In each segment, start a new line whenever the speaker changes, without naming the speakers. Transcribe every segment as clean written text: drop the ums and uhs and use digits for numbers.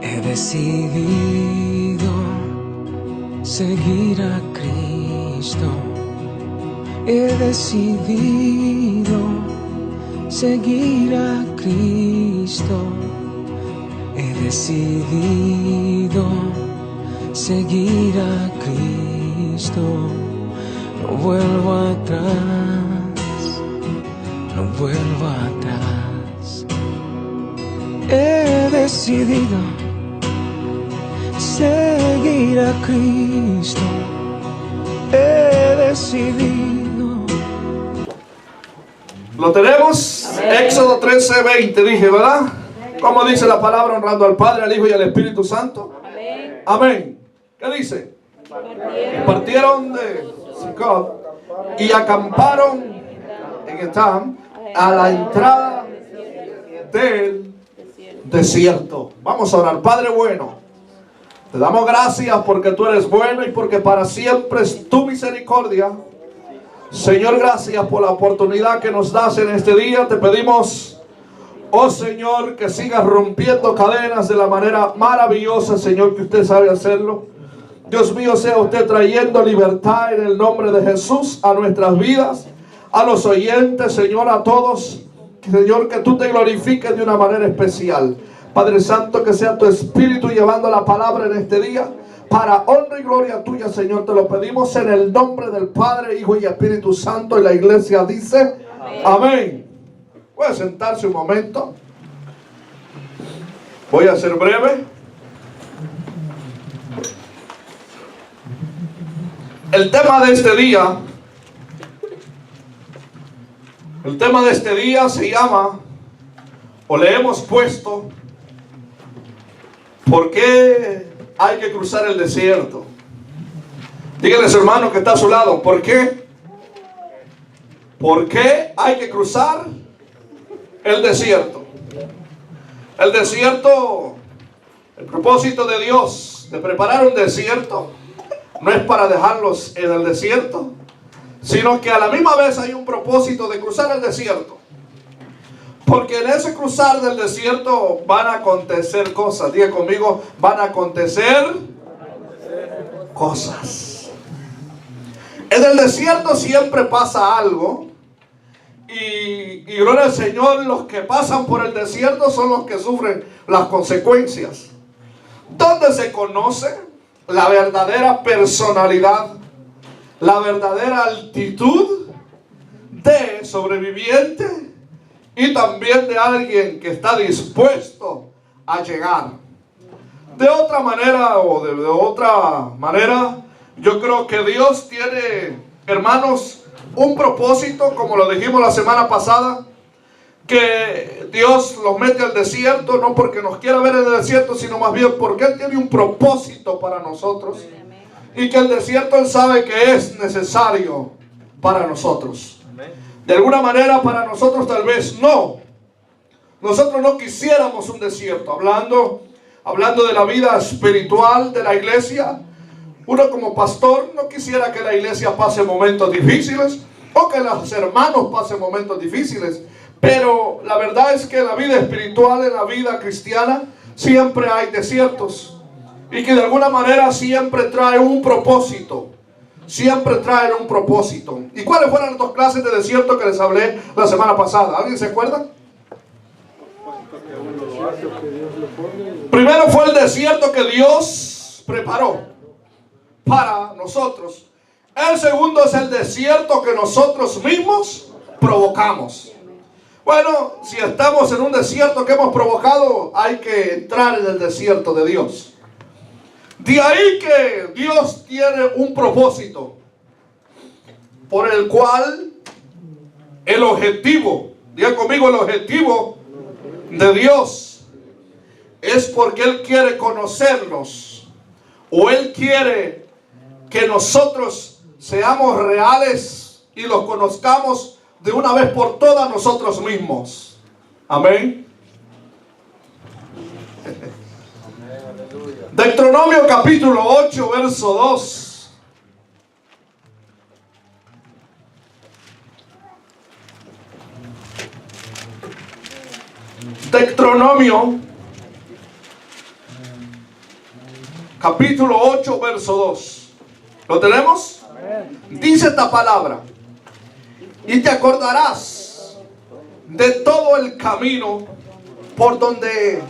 He decidido seguir a Cristo. He decidido seguir a Cristo. He decidido seguir a Cristo. No vuelvo atrás, no vuelvo atrás. He decidido seguir a Cristo. He decidido.
Lo tenemos. Amén. Éxodo 13:20 dije, ¿verdad? ¿Cómo dice la palabra? Honrando al Padre, al Hijo y al Espíritu Santo. Amén. Amén. ¿Qué dice? Partieron de Sicot y acamparon en Etam a la entrada del desierto. Vamos a orar. Padre bueno, te damos gracias porque tú eres bueno y porque para siempre es tu misericordia. Señor, gracias por la oportunidad que nos das en este día. Te pedimos, oh Señor, que sigas rompiendo cadenas de la manera maravillosa, Señor, que usted sabe hacerlo. Dios mío, sea usted trayendo libertad en el nombre de Jesús a nuestras vidas, a los oyentes, Señor, a todos. Señor, que tú te glorifiques de una manera especial. Padre Santo, que sea tu Espíritu llevando la palabra en este día, para honra y gloria tuya, Señor. Te lo pedimos en el nombre del Padre, Hijo y Espíritu Santo. Y la iglesia dice, amén. Puede sentarse un momento. Voy a ser breve. El tema de este día se llama, o le hemos puesto, ¿por qué hay que cruzar el desierto? Dígale a su hermano que está a su lado, ¿por qué? ¿Por qué hay que cruzar el desierto? El desierto, el propósito de Dios de preparar un desierto, no es para dejarlos en el desierto, sino que a la misma vez hay un propósito de cruzar el desierto. Porque en ese cruzar del desierto van a acontecer cosas. Diga conmigo, van a acontecer cosas. En el desierto siempre pasa algo. Y gloria al Señor, los que pasan por el desierto son los que sufren las consecuencias. ¿Dónde se conoce la verdadera personalidad, la verdadera actitud de sobreviviente y también de alguien que está dispuesto a llegar? De otra manera yo creo que Dios tiene, hermanos, un propósito, como lo dijimos la semana pasada, que Dios los mete al desierto, no porque nos quiera ver en el desierto, sino más bien porque Él tiene un propósito para nosotros. Y que el desierto Él sabe que es necesario para nosotros. De alguna manera para nosotros tal vez no. Nosotros no quisiéramos un desierto. Hablando de la vida espiritual de la iglesia, uno como pastor no quisiera que la iglesia pase momentos difíciles o que los hermanos pasen momentos difíciles. Pero la verdad es que en la vida espiritual, en la vida cristiana, siempre hay desiertos. Y que de alguna manera siempre trae un propósito. Siempre trae un propósito. ¿Y cuáles fueron las dos clases de desierto que les hablé la semana pasada? ¿Alguien se acuerda? Primero fue el desierto que Dios preparó para nosotros. El segundo es el desierto que nosotros mismos provocamos. Bueno, si estamos en un desierto que hemos provocado, hay que entrar en el desierto de Dios. De ahí que Dios tiene un propósito por el cual el objetivo, diga conmigo, el objetivo de Dios es porque Él quiere conocernos, o Él quiere que nosotros seamos reales y los conozcamos de una vez por todas nosotros mismos. Amén. Deuteronomio capítulo 8, verso 2. Deuteronomio capítulo 8, verso 2. ¿Lo tenemos? Dice esta palabra: y te acordarás de todo el camino por donde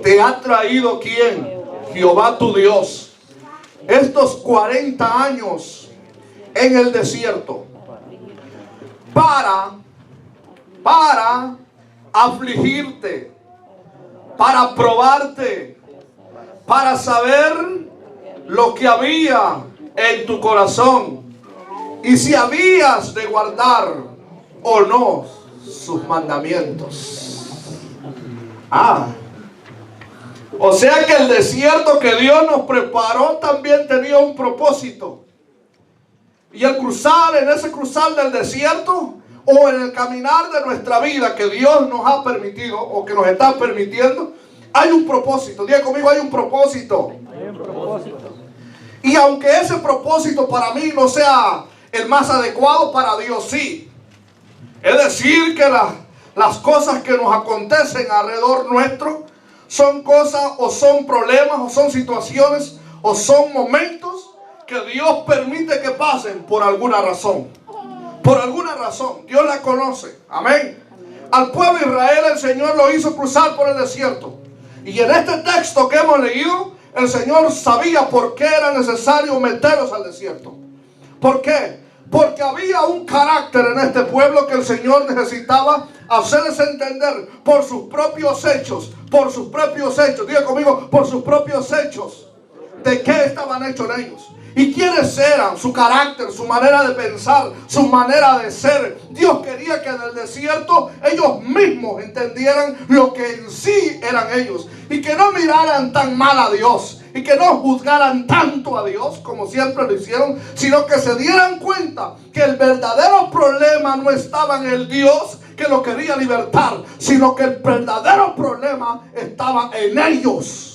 te ha traído ¿quién? Jehová tu Dios, estos 40 años en el desierto, para afligirte, para probarte, para saber lo que había en tu corazón y si habías de guardar o no sus mandamientos. O sea que el desierto que Dios nos preparó también tenía un propósito. Y el cruzar, en ese cruzar del desierto, o en el caminar de nuestra vida que Dios nos ha permitido, o que nos está permitiendo, hay un propósito. Diga conmigo, hay un propósito.
Hay un propósito.
Y aunque ese propósito para mí no sea el más adecuado, para Dios sí. Es decir, que las cosas que nos acontecen alrededor nuestro son cosas, o son problemas, o son situaciones, o son momentos que Dios permite que pasen por alguna razón. Por alguna razón. Dios la conoce. Amén. Al pueblo de Israel el Señor lo hizo cruzar por el desierto. Y en este texto que hemos leído, el Señor sabía por qué era necesario meterlos al desierto. ¿Por qué? Porque había un carácter en este pueblo que el Señor necesitaba hacerles entender por sus propios hechos. Por sus propios hechos. Diga conmigo, por sus propios hechos. ¿De qué estaban hechos en ellos? ¿Y quiénes eran? Su carácter, su manera de pensar, su manera de ser. Dios quería que en el desierto ellos mismos entendieran lo que en sí eran ellos. Y que no miraran tan mal a Dios. Y que no juzgaran tanto a Dios como siempre lo hicieron. Sino que se dieran cuenta que el verdadero problema no estaba en el Dios que lo quería libertar. Sino que el verdadero problema estaba en ellos.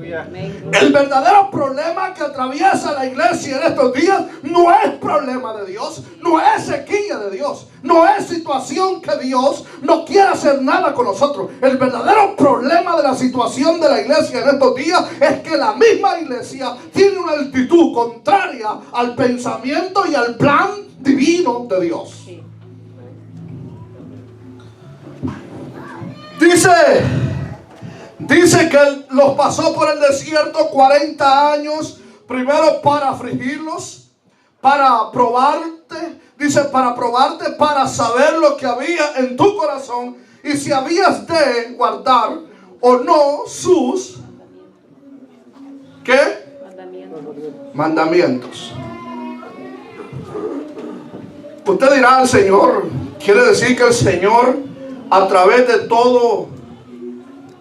Amén.
El verdadero problema que atraviesa la iglesia en estos días no es problema de Dios, no es sequía de Dios, no es situación que Dios no quiere hacer nada con nosotros. El verdadero problema de la situación de la iglesia en estos días es que la misma iglesia tiene una actitud contraria al pensamiento y al plan divino de Dios. Dice que Él los pasó por el desierto 40 años, primero para afligirlos, para probarte, dice para probarte, para saber lo que había en tu corazón y si habías de guardar o no sus, ¿qué? Mandamientos. Usted dirá al Señor, quiere decir que el Señor a través de todo,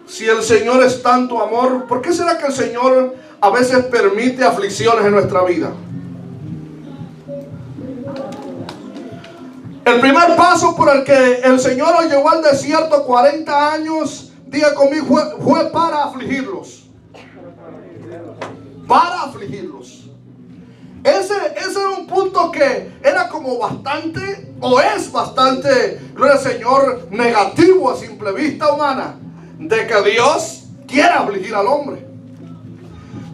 si el Señor es tanto amor, ¿por qué será que el Señor a veces permite aflicciones en nuestra vida? El primer paso por el que el Señor los llevó al desierto 40 años, diga conmigo, fue para afligirlos. Para afligirlos. Ese era un punto que era como bastante, o es bastante, gloria al Señor, negativo a simple vista humana. De que Dios quiere afligir al hombre.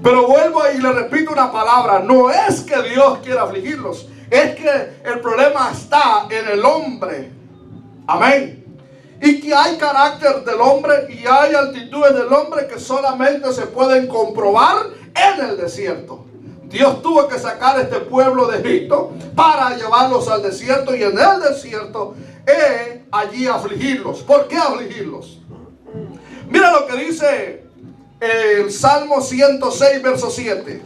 Pero vuelvo y le repito una palabra. No es que Dios quiera afligirlos. Es que el problema está en el hombre. Amén. Y que hay carácter del hombre y hay actitudes del hombre que solamente se pueden comprobar en el desierto. Dios tuvo que sacar a este pueblo de Egipto para llevarlos al desierto. Y en el desierto allí afligirlos. ¿Por qué afligirlos? Mira lo que dice el Salmo 106, verso 7.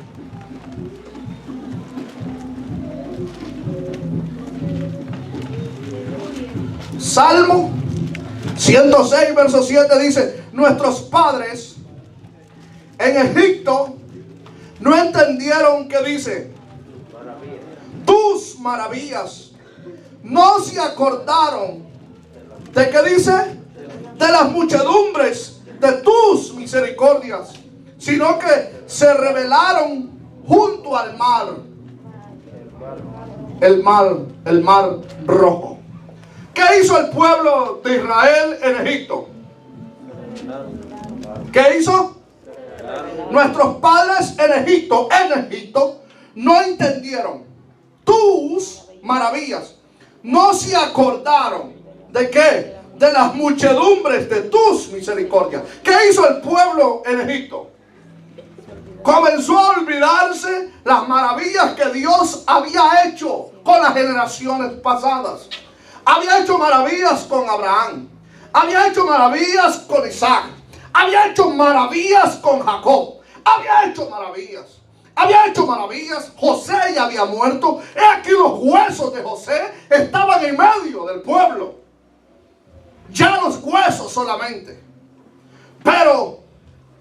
Salmo 106, verso 7 dice: nuestros padres en Egipto no entendieron que dice tus maravillas. No se acordaron de qué dice, de las muchedumbres de tus misericordias, sino que se rebelaron junto al mar, el mar rojo. ¿Qué hizo el pueblo de Israel en Egipto? ¿Qué hizo? Nuestros padres en Egipto, no entendieron tus maravillas. No se acordaron de qué, de las muchedumbres de tus misericordias. ¿Qué hizo el pueblo en Egipto? Comenzó a olvidarse las maravillas que Dios había hecho con las generaciones pasadas. Había hecho maravillas con Abraham. Había hecho maravillas con Isaac. Había hecho maravillas con Jacob. Había hecho maravillas. Había hecho maravillas. José ya había muerto. He aquí los huesos de José estaban en medio del pueblo. Ya los huesos solamente. Pero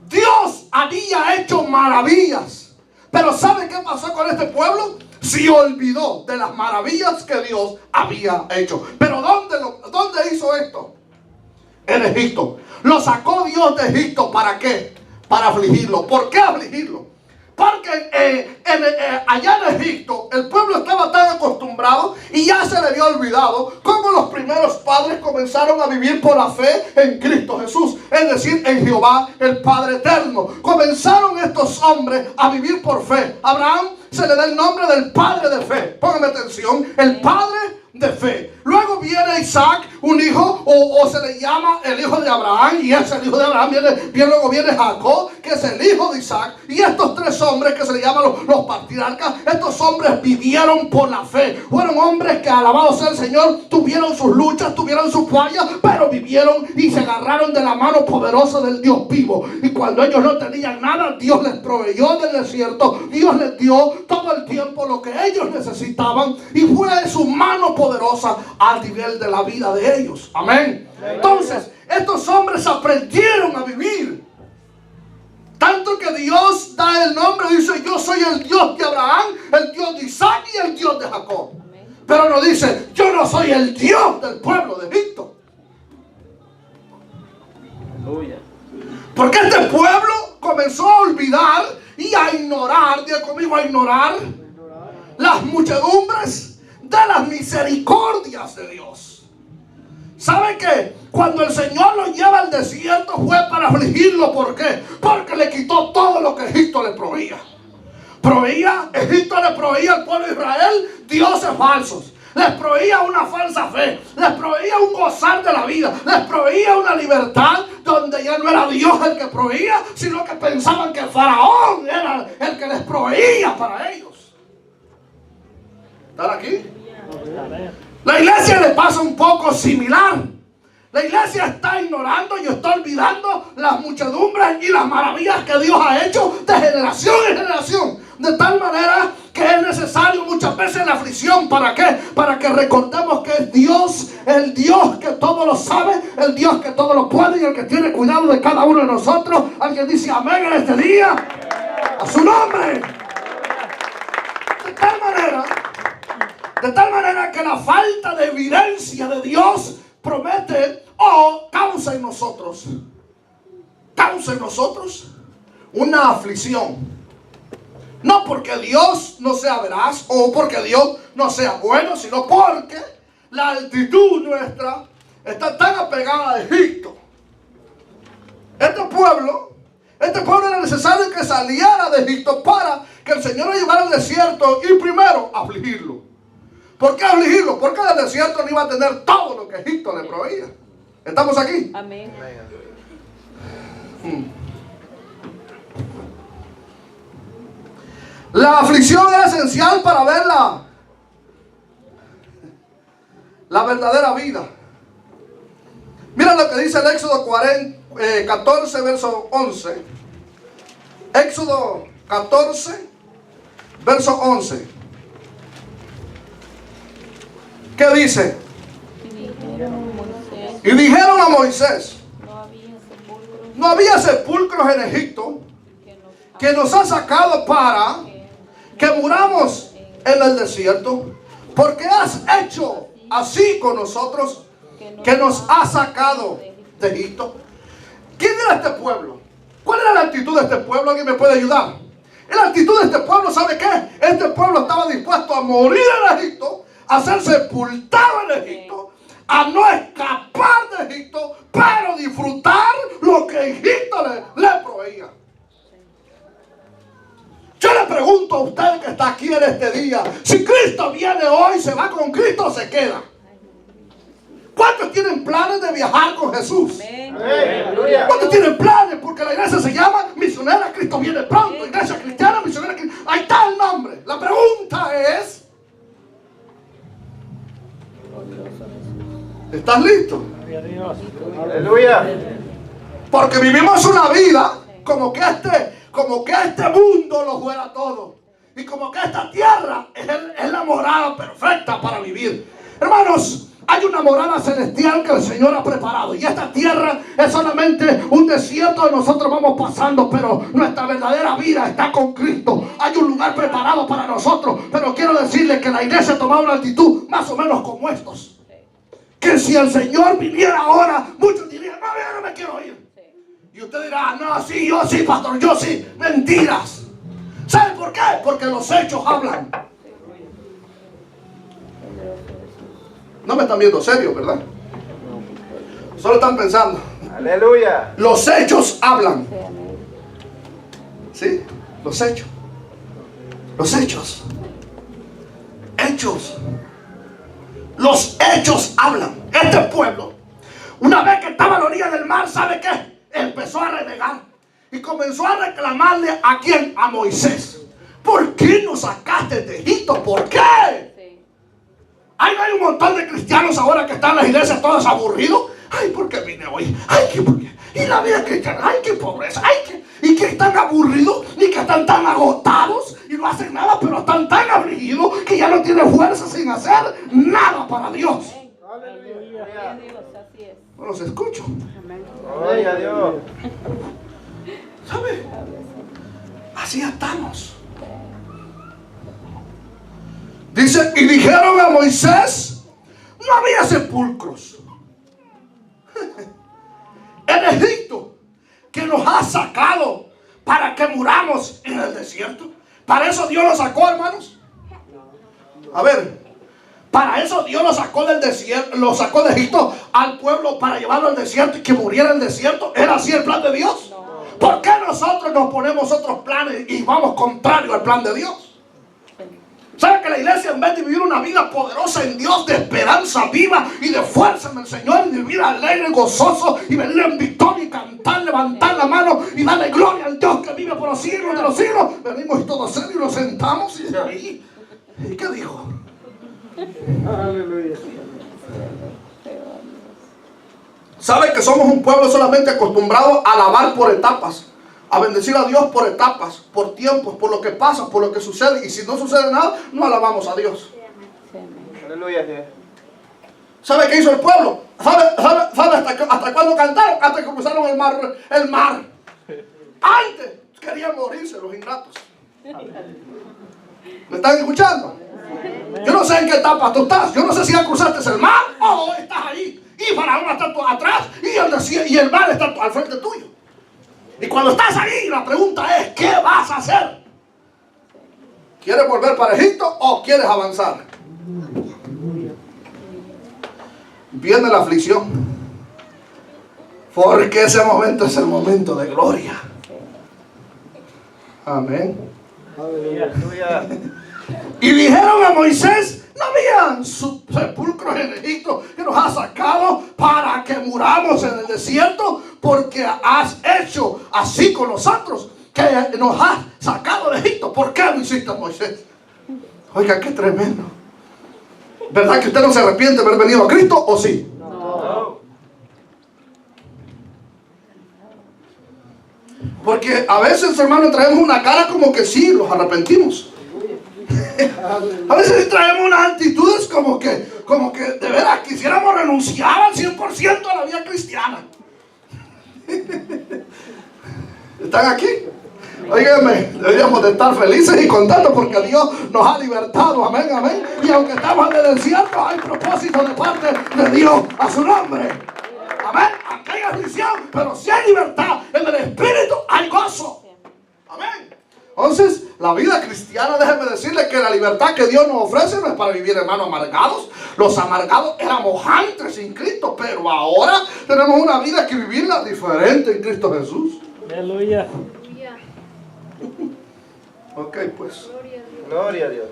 Dios había hecho maravillas. Pero ¿sabe qué pasó con este pueblo? Se olvidó de las maravillas que Dios había hecho. Pero ¿dónde hizo esto? En Egipto. Lo sacó Dios de Egipto. ¿Para qué? Para afligirlo. ¿Por qué afligirlo? Porque allá en Egipto el pueblo estaba tan acostumbrado y ya se le había olvidado cómo los primeros padres comenzaron a vivir por la fe en Cristo Jesús, es decir, en Jehová el Padre eterno. Comenzaron estos hombres a vivir por fe. Abraham se le da el nombre del padre de fe. Póngame atención, el padre de fe. Luego viene Isaac, un hijo, o se le llama el hijo de Abraham, y es el hijo de Abraham. Luego viene Jacob, que es el hijo de Isaac. Y estos tres hombres que se le llaman los patriarcas, estos hombres vivieron por la fe. Fueron hombres que, alabado sea el Señor, tuvieron sus luchas, tuvieron sus fallas, pero vivieron y se agarraron de la mano poderosa del Dios vivo. Y cuando ellos no tenían nada, Dios les proveyó del desierto. Dios les dio todo el tiempo lo que ellos necesitaban, y fue su mano poderosa al nivel de la vida de ellos. Amén. Entonces, estos hombres aprendieron a vivir. Tanto que Dios da el nombre, dice: yo soy el Dios de Abraham, el Dios de Isaac y el Dios de Jacob. Pero no dice: yo no soy el Dios del pueblo de Egipto. Porque este pueblo comenzó a olvidar y a ignorar, diga conmigo, a ignorar las muchedumbres de las misericordias de Dios. ¿Sabe qué? Cuando el Señor lo lleva al desierto fue para afligirlo. ¿Por qué? Porque le quitó todo lo que Egipto le proveía. Egipto le proveía al pueblo de Israel dioses falsos. Les proveía una falsa fe. Les proveía un gozar de la vida. Les proveía una libertad donde ya no era Dios el que proveía, sino que pensaban que el faraón era el que les proveía para ellos. ¿Están aquí? La iglesia le pasa un poco similar. La iglesia está ignorando y está olvidando las muchedumbres y las maravillas que Dios ha hecho de generación en generación. De tal manera que es necesario muchas veces la aflicción. ¿Para qué? Para que recordemos que es Dios, el Dios que todo lo sabe, el Dios que todo lo puede y el que tiene cuidado de cada uno de nosotros. Alguien dice amén en este día. A su nombre. De tal manera que la falta de evidencia de Dios promete o causa en nosotros una aflicción. No porque Dios no sea veraz o porque Dios no sea bueno, sino porque la actitud nuestra está tan apegada a Egipto. Este pueblo era necesario que saliera de Egipto para que el Señor lo llevara al desierto y primero afligirlo. ¿Por qué afligirlo? Porque en el desierto no iba a tener todo lo que Egipto le proveía. ¿Estamos aquí?
Amén.
La aflicción es esencial para ver la verdadera vida. Mira lo que dice el Éxodo 14, verso 11. Éxodo 14, verso 11. ¿Qué dice? Y dijeron a Moisés: no había sepulcros en Egipto que nos ha sacado para que muramos en el desierto, porque has hecho así con nosotros, que nos ha sacado de Egipto. ¿Quién era este pueblo? ¿Cuál era la actitud de este pueblo? ¿Alguien me puede ayudar? La actitud de este pueblo, ¿sabe qué? Este pueblo estaba dispuesto a morir en Egipto, a ser sepultado en Egipto, a no escapar de Egipto, pero disfrutar lo que Egipto le proveía. pregunto a usted que está aquí en este día, si Cristo viene hoy, ¿se va con Cristo o se queda? ¿Cuántos tienen planes de viajar con Jesús? ¿Cuántos tienen planes? Porque la iglesia se llama Misionera Cristo Viene Pronto. Iglesia Cristiana Misionera Cristo. Ahí está el nombre. La pregunta es, ¿estás listo?
Aleluya.
Porque vivimos una vida como que este mundo lo fuera todo. Y como que esta tierra es la morada perfecta para vivir. Hermanos, hay una morada celestial que el Señor ha preparado. Y esta tierra es solamente un desierto que nosotros vamos pasando. Pero nuestra verdadera vida está con Cristo. Hay un lugar preparado para nosotros. Pero quiero decirles que la iglesia ha tomado una actitud más o menos como estos. Que si el Señor viniera ahora, muchos dirían, no, yo no me quiero ir. Y usted dirá, no, sí, yo sí, pastor, yo sí. Mentiras. ¿Sabe por qué? Porque los hechos hablan. No me están viendo serio, ¿verdad? Solo están pensando.
Aleluya.
Los hechos hablan. ¿Sí? Los hechos. Los hechos. Hechos. Los hechos hablan. Este pueblo, una vez que estaba a la orilla del mar, ¿sabe qué? Empezó a renegar. Y comenzó a reclamarle ¿a quién? A Moisés. ¿Por qué nos sacaste de Egipto? ¿Por qué? Hay un montón de cristianos ahora que están en las iglesias todos aburridos. Ay, ¿por qué vine hoy? Ay, ¿qué por qué? Y la vida cristiana, ay, qué pobreza, ay, ¿qué? Y que están aburridos, ni que están tan agotados y no hacen nada, pero están tan afligidos que ya no tienen fuerza sin hacer nada para Dios.
Aleluya.
No los escucho.
Gloria a Dios.
¿Sabe? Así estamos. Dice, y dijeron a Moisés, no había sepulcros en Egipto que nos ha sacado para que muramos en el desierto. Para eso Dios nos sacó, hermanos. A ver, para eso Dios nos sacó del desierto, lo sacó de Egipto al pueblo para llevarlo al desierto y que muriera en el desierto. ¿Era así el plan de Dios? ¿Por qué nosotros nos ponemos otros planes y vamos contrario al plan de Dios? ¿Sabe que la iglesia, en vez de vivir una vida poderosa en Dios, de esperanza viva y de fuerza en el Señor, y de vivir alegre, gozoso y venir en victoria y cantar, levantar la mano y darle gloria al Dios que vive por los siglos de los siglos, venimos todos serios y nos sentamos y de ahí, ¿y qué dijo?
Aleluya.
¿Sabe que somos un pueblo solamente acostumbrado a alabar por etapas? A bendecir a Dios por etapas, por tiempos, por lo que pasa, por lo que sucede. Y si no sucede nada, no alabamos a Dios.
Aleluya.
¿Sabe qué hizo el pueblo? ¿Sabe hasta cuándo cantaron? Hasta que cruzaron el mar. Antes querían morirse los ingratos. ¿Me están escuchando? Yo no sé en qué etapa tú estás. Yo no sé si ya cruzaste el mar o estás ahí. Y Faraón está atrás y el mar está al frente tuyo. Y cuando estás ahí, la pregunta es, ¿qué vas a hacer? ¿Quieres volver para Egipto o quieres avanzar? Viene la aflicción. Porque ese momento es el momento de gloria. Amén.
Aleluya.
Y dijeron a Moisés, no habían sepulcros en Egipto que nos has sacado para que muramos en el desierto, porque has hecho así con nosotros, que nos has sacado de Egipto. ¿Por qué lo hiciste, Moisés? Oiga, qué tremendo. ¿Verdad que usted no se arrepiente de haber venido a Cristo o sí?
No.
Porque a veces, hermano, traemos una cara como que sí, los arrepentimos. A veces traemos unas actitudes como que de veras quisiéramos renunciar al 100% a la vida cristiana. ¿Están aquí? Óigame, deberíamos de estar felices y contentos porque Dios nos ha libertado, amén, amén. Y aunque estamos en el desierto, hay propósito de parte de Dios a su nombre. Amén, aunque hay aflicción, pero si hay libertad en el Espíritu, hay gozo. Amén. Entonces, la vida cristiana, déjeme decirle que la libertad que Dios nos ofrece no es para vivir, hermanos, amargados. Los amargados éramos antes sin Cristo, pero ahora tenemos una vida que vivirla diferente en Cristo Jesús.
Aleluya.
Ok, pues.
Gloria a Dios.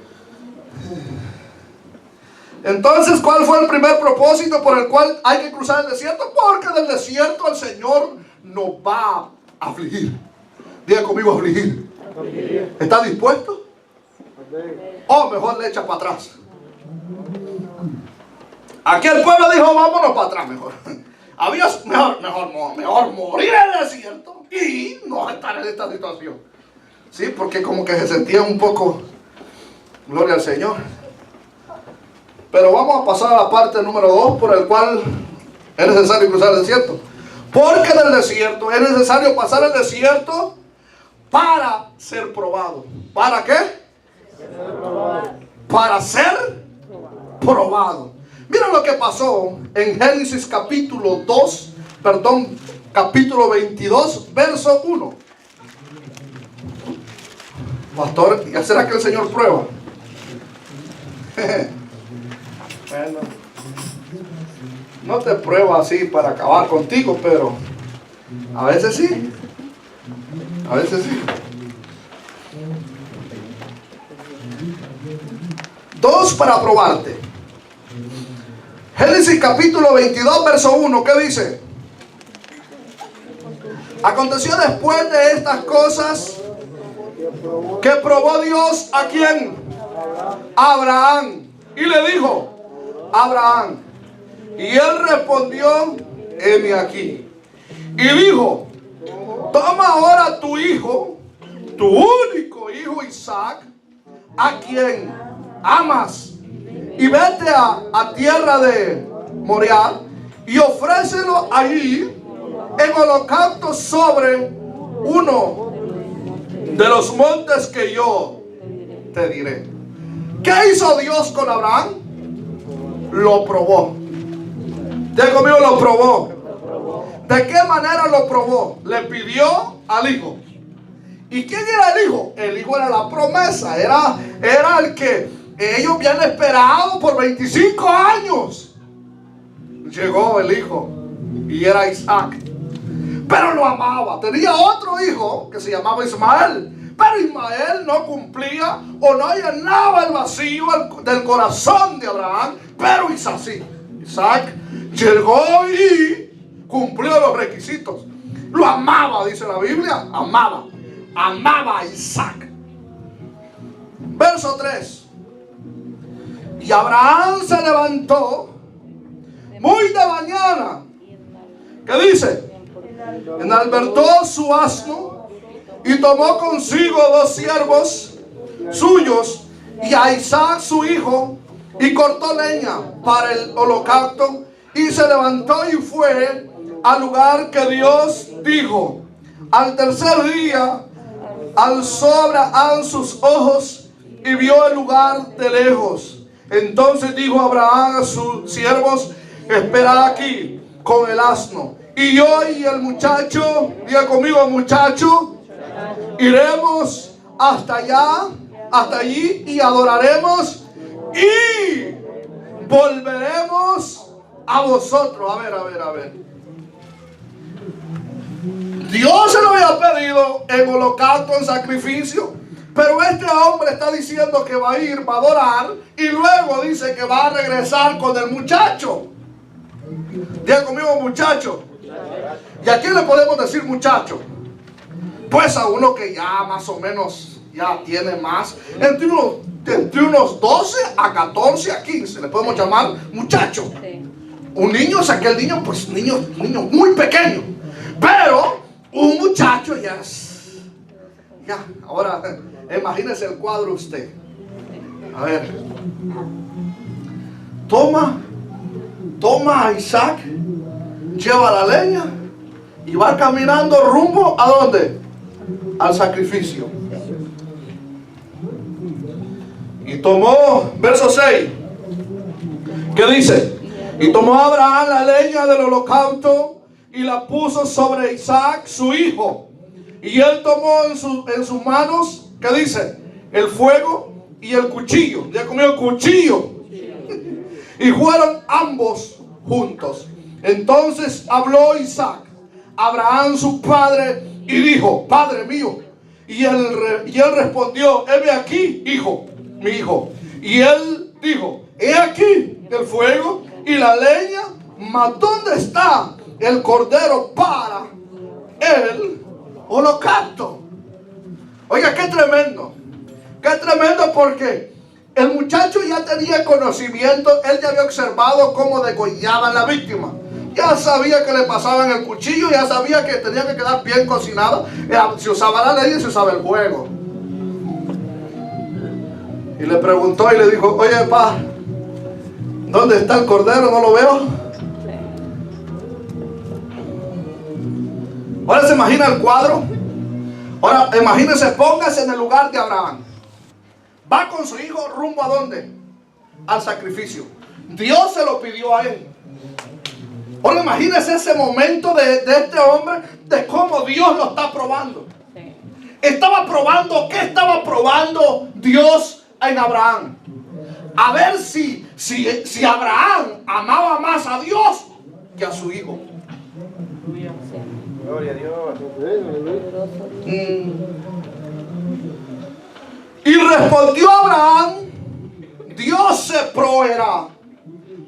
Entonces, ¿cuál fue el primer propósito por el cual hay que cruzar el desierto? Porque del desierto el Señor nos va a afligir. Diga conmigo, afligir. ¿Está dispuesto? O mejor le echa para atrás. Aquí el pueblo dijo, vámonos para atrás mejor. Había mejor morir en el desierto y no estar en esta situación. Sí, porque como que se sentía un poco, gloria al Señor. Pero vamos a pasar a la parte número 2, por el cual es necesario cruzar el desierto. Porque del desierto es necesario pasar el desierto para ser probado. ¿Para qué? Para ser probado. Mira lo que pasó en Génesis capítulo 22, verso 1. Pastor, ¿ya será que el Señor prueba? Bueno, no te prueba así para acabar contigo, pero a veces sí. A veces sí. 2 para probarte. Génesis capítulo 22, verso 1, ¿qué dice? Aconteció después de estas cosas que probó Dios ¿a quién? A Abraham. Y le dijo, Abraham. Y él respondió, heme aquí. Y dijo, toma ahora tu hijo, tu único hijo Isaac, a quien amas, y vete a tierra de Moriah y ofrécelo allí en holocausto sobre uno de los montes que yo te diré. ¿Qué hizo Dios con Abraham? Lo probó. Diga conmigo, lo probó. ¿De qué manera lo probó? Le pidió al hijo. ¿Y quién era el hijo? El hijo era la promesa. Era el que ellos habían esperado por 25 años. Llegó el hijo y era Isaac. Pero lo amaba. Tenía otro hijo que se llamaba Ismael. Pero Ismael no cumplía o no llenaba el vacío del corazón de Abraham. Pero Isaac sí. Isaac llegó y cumplió los requisitos. Lo amaba, dice la Biblia. Amaba a Isaac. Verso 3. Y Abraham se levantó muy de mañana. ¿Qué dice? Enalberdó su asno y tomó consigo 2 siervos suyos y a Isaac su hijo, y cortó leña para el holocausto, y se levantó y fue al lugar que Dios dijo. Al tercer día alzó Abraham sus ojos y vio el lugar de lejos. Entonces dijo Abraham a sus siervos, esperad aquí con el asno, y yo y el muchacho, diga conmigo muchacho, iremos hasta allí y adoraremos y volveremos a vosotros. A ver. Dios se lo había pedido en holocausto, en sacrificio, pero este hombre está diciendo que va a ir, va a adorar, y luego dice que va a regresar con el muchacho. Diga conmigo muchacho. ¿Y a quién le podemos decir muchacho? Pues a uno que ya más o menos ya tiene más, entre unos 12 a 14 a 15 le podemos llamar muchacho. Un niño es aquel niño, pues niño muy pequeño, pero un muchacho ya es, ahora imagínese el cuadro usted. A ver, toma a Isaac, lleva la leña y va caminando rumbo ¿a dónde? Al sacrificio. Y tomó, verso 6, ¿qué dice? Y tomó Abraham la leña del holocausto y la puso sobre Isaac su hijo. Y él tomó en sus manos, ¿qué dice? El fuego y el cuchillo. Ya comió el cuchillo. Y fueron ambos juntos. Entonces habló Isaac a Abraham su padre y dijo, Padre mío. Y él respondió: heme aquí, hijo, mi hijo. Y él dijo: he aquí el fuego y la leña, mas ¿dónde está el cordero para el holocausto? Oiga, qué tremendo. Qué tremendo, porque el muchacho ya tenía conocimiento. Él ya había observado cómo degollaban a la víctima. Ya sabía que le pasaban el cuchillo, ya sabía que tenía que quedar bien cocinado. Se usaba la leña y se usaba el fuego. Y le preguntó y le dijo: oye, pa, ¿dónde está el cordero? No lo veo. Ahora se imagina el cuadro. Ahora imagínese, póngase en el lugar de Abraham. Va con su hijo rumbo ¿a dónde? Al sacrificio. Dios se lo pidió a él. Ahora imagínese ese momento de este hombre, de cómo Dios lo está probando. Estaba probando, ¿qué estaba probando Dios en Abraham? A ver si Abraham amaba más a Dios que a su hijo.
Gloria a Dios.
Y respondió Abraham: Dios se proveerá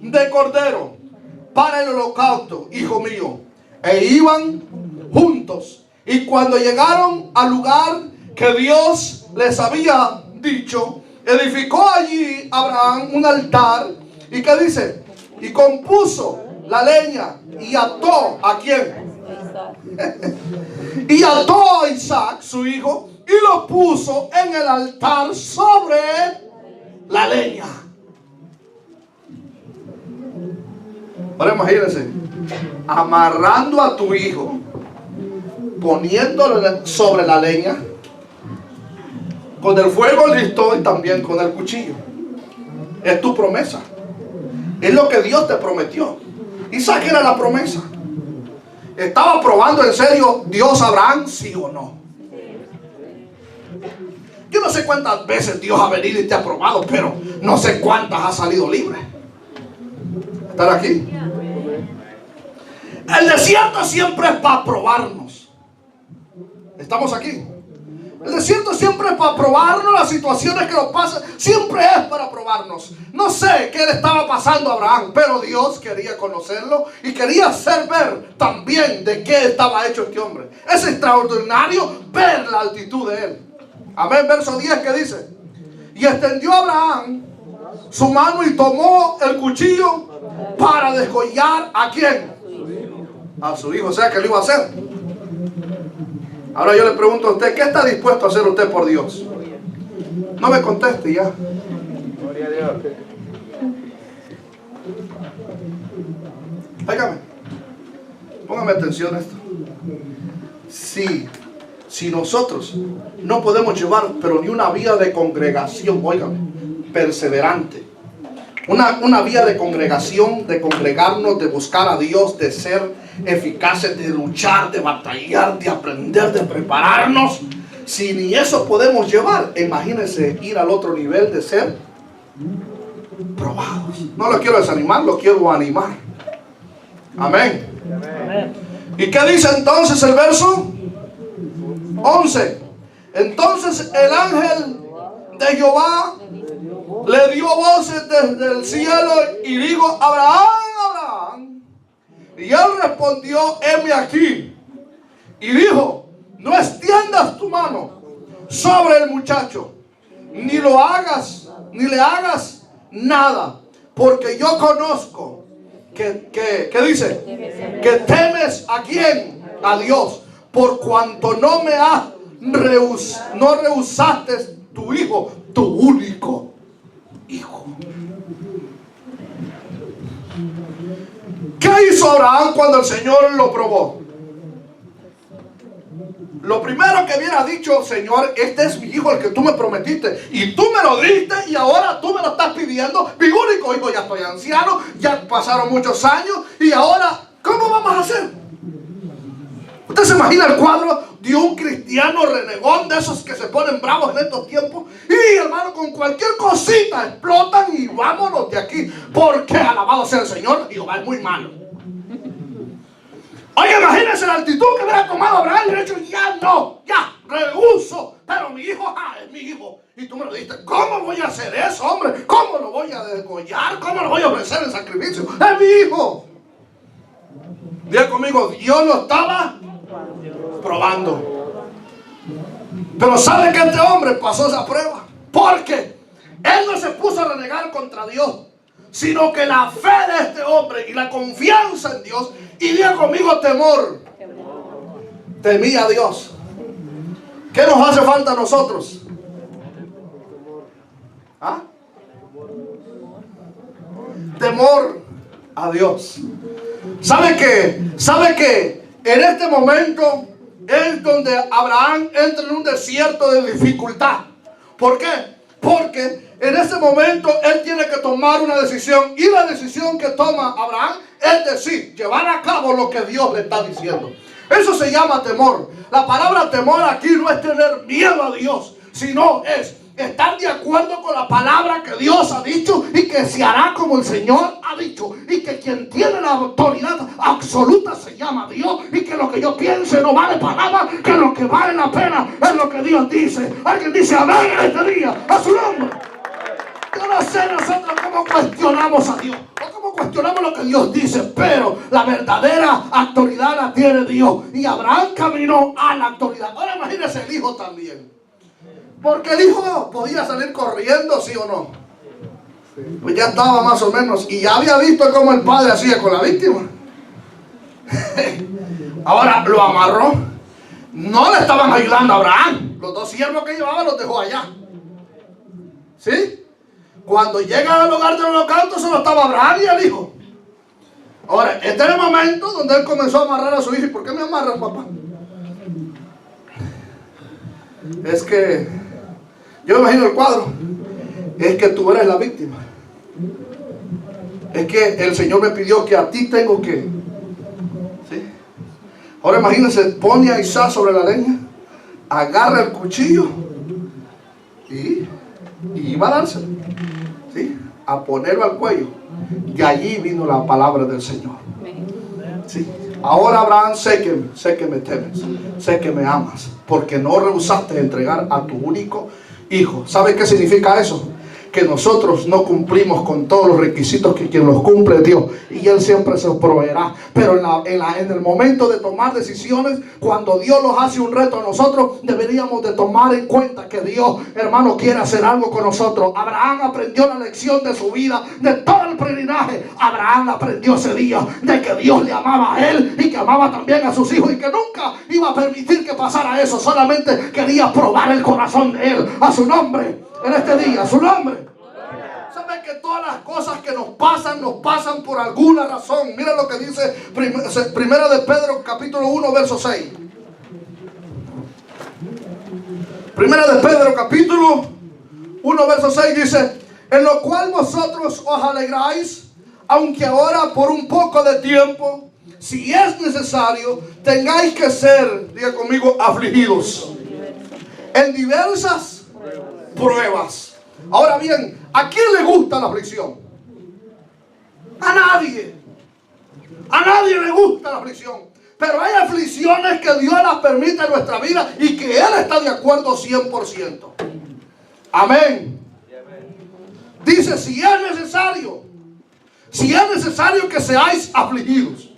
de cordero para el holocausto, hijo mío. E iban juntos. Y cuando llegaron al lugar que Dios les había dicho, edificó allí Abraham un altar. ¿Y qué dice? Y compuso la leña y ató ¿a quién? Y ató a Isaac, su hijo, y lo puso en el altar sobre la leña. Ahora imagínense, amarrando a tu hijo, poniéndolo sobre la leña, con el fuego listo y también con el cuchillo. Es tu promesa. Es lo que Dios te prometió. Isaac era la promesa. Estaba probando en serio Dios a Abraham, sí o no. Yo no sé cuántas veces Dios ha venido y te ha probado, pero no sé cuántas ha salido libre. ¿Están aquí? El desierto siempre es para probarnos. ¿Estamos aquí? El desierto siempre es para probarnos. Las situaciones que nos pasan siempre es para probarnos. No sé qué le estaba pasando a Abraham, pero Dios quería conocerlo y quería hacer ver también de qué estaba hecho este hombre. Es extraordinario ver la altitud de él. Amén. Verso 10 que dice: y extendió Abraham su mano y tomó el cuchillo para desgollar ¿a quién? A su hijo. O sea que lo iba a hacer. Ahora yo le pregunto a usted: ¿qué está dispuesto a hacer usted por Dios? No me conteste ya.
Gloria a Dios.
Óigame, póngame atención a esto. Si nosotros no podemos llevar, pero ni una vida de congregación, óigame, perseverante, una vida de congregación, de congregarnos, de buscar a Dios, de ser eficaces, de luchar, de batallar, de aprender, de prepararnos. Si ni eso podemos llevar, imagínense ir al otro nivel de ser probados. No lo quiero desanimar, lo quiero animar. Amén.
Amén.
¿Y qué dice entonces el verso 11? Entonces el ángel de Jehová le dio voces desde el cielo y dijo: Abraham, Abraham. Y él respondió: heme aquí. Y dijo: no extiendas tu mano sobre el muchacho, ni le hagas nada, porque yo conozco ¿qué dice? Que temes ¿a quién? A Dios, por cuanto no rehusaste tu hijo, tu único hijo. ¿Qué hizo Abraham cuando el Señor lo probó? Lo primero que hubiera dicho: Señor, este es mi hijo, el que tú me prometiste, y tú me lo diste, y ahora tú me lo estás pidiendo. Mi único hijo, ya estoy anciano, ya pasaron muchos años, y ahora, ¿cómo vamos a hacer? ¿Usted se imagina el cuadro de un cristiano renegón, de esos que se ponen bravos en estos tiempos? Y hermano, con cualquier cosita explotan y vámonos de aquí, porque alabado sea el Señor, Jehová es muy malo. Oye, imagínense la actitud que hubiera tomado Abraham y hubiera dicho: ya no, ya, rehuso degollar, ¿cómo lo voy a ofrecer en sacrificio? Es mi hijo. Diga conmigo, Dios lo estaba probando. Pero ¿sabe que este hombre pasó esa prueba? Porque él no se puso a renegar contra Dios, sino que la fe de este hombre y la confianza en Dios, y diga conmigo temor, temía a Dios. ¿Qué nos hace falta a nosotros? ¿Ah? Temor a Dios. ¿Sabe que en este momento es donde Abraham entra en un desierto de dificultad? ¿Por qué? Porque en ese momento él tiene que tomar una decisión, y la decisión que toma Abraham es decir, llevar a cabo lo que Dios le está diciendo. Eso se llama temor. La palabra temor aquí no es tener miedo a Dios, sino es estar de acuerdo con la palabra que Dios ha dicho y que se hará como el Señor ha dicho, y que quien tiene la autoridad absoluta se llama Dios, y que lo que yo piense no vale para nada, que lo que vale la pena es lo que Dios dice. Alguien dice amén este día a su nombre. Yo no sé nosotros cómo cuestionamos a Dios o cómo cuestionamos lo que Dios dice, pero la verdadera autoridad la tiene Dios, y Abraham caminó a la autoridad. Ahora imagínese el hijo también, porque el hijo podía salir corriendo, ¿sí o no? Pues ya estaba más o menos, y ya había visto cómo el padre hacía con la víctima. Ahora lo amarró. No le estaban ayudando a Abraham. Los dos siervos que llevaba los dejó allá. ¿Sí? Cuando llega al lugar del holocausto solo estaba Abraham y el hijo. Ahora, este es el momento donde él comenzó a amarrar a su hijo. ¿Y por qué me amarras, papá? Es que yo me imagino el cuadro. Es que tú eres la víctima. Es que el Señor me pidió que a ti tengo que. ¿Sí? Ahora imagínense, pone a Isaac sobre la leña, agarra el cuchillo y iba a dárselo, ¿sí? A ponerlo al cuello. De allí vino la palabra del Señor. ¿Sí? Ahora Abraham, sé que me temes, sé que me amas, porque no rehusaste entregar a tu único hijo. ¿Sabe qué significa eso? Que nosotros no cumplimos con todos los requisitos, que quien los cumple es Dios, y Él siempre se proveerá. Pero en el momento de tomar decisiones, cuando Dios nos hace un reto a nosotros, deberíamos de tomar en cuenta que Dios, hermano, quiere hacer algo con nosotros. Abraham aprendió la lección de su vida, de todo el peregrinaje. Abraham aprendió ese día de que Dios le amaba a él y que amaba también a sus hijos, y que nunca iba a permitir que pasara eso. Solamente quería probar el corazón de él. A su nombre en este día, a su nombre. ¿Sabe que todas las cosas que nos pasan por alguna razón? Mira lo que dice Primera de Pedro capítulo 1 verso 6. Primera de Pedro capítulo 1 verso 6 dice: en lo cual vosotros os alegráis, aunque ahora por un poco de tiempo, si es necesario, tengáis que ser, diga conmigo, afligidos en diversas pruebas. Ahora bien, ¿a quién le gusta la aflicción? A nadie. A nadie le gusta la aflicción. Pero hay aflicciones que Dios las permite en nuestra vida y que Él está de acuerdo 100%. Amén. Dice, si es necesario que seáis afligidos.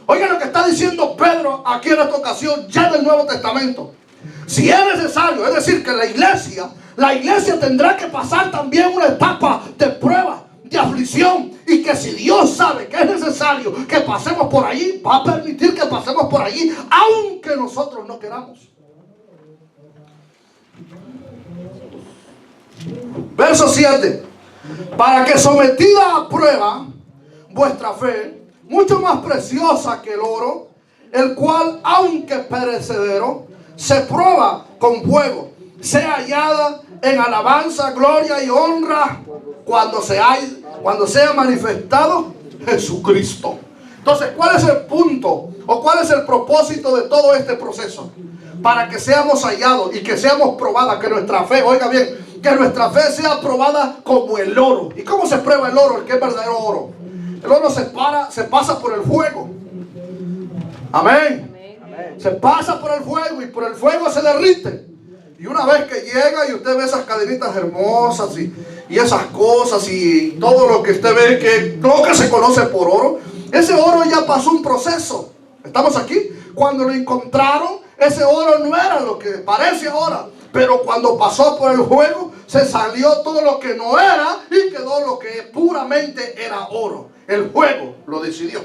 Oigan lo que está diciendo Pedro aquí en esta ocasión, ya del Nuevo Testamento. Si es necesario, es decir, que la iglesia tendrá que pasar también una etapa de prueba, de aflicción, y que si Dios sabe que es necesario que pasemos por allí, va a permitir que pasemos por allí, aunque nosotros no queramos. Verso 7: para que sometida a prueba vuestra fe, mucho más preciosa que el oro, el cual aunque perecedero se prueba con fuego, sea hallada en alabanza, gloria y honra cuando sea manifestado Jesucristo. Entonces, ¿cuál es el punto o cuál es el propósito de todo este proceso? Para que seamos hallados y que seamos probadas, que nuestra fe, oiga bien, que nuestra fe sea probada como el oro. ¿Y cómo se prueba el oro? El que es verdadero oro. El oro se pasa por el fuego. Amén. Se pasa por el fuego y por el fuego se derrite. Y una vez que llega y usted ve esas cadenitas hermosas y y esas cosas y todo lo que usted ve, que lo que se conoce por oro, ese oro ya pasó un proceso. ¿Estamos aquí? Cuando lo encontraron, ese oro no era lo que parece ahora, pero cuando pasó por el fuego, se salió todo lo que no era y quedó lo que puramente era oro. El fuego lo decidió.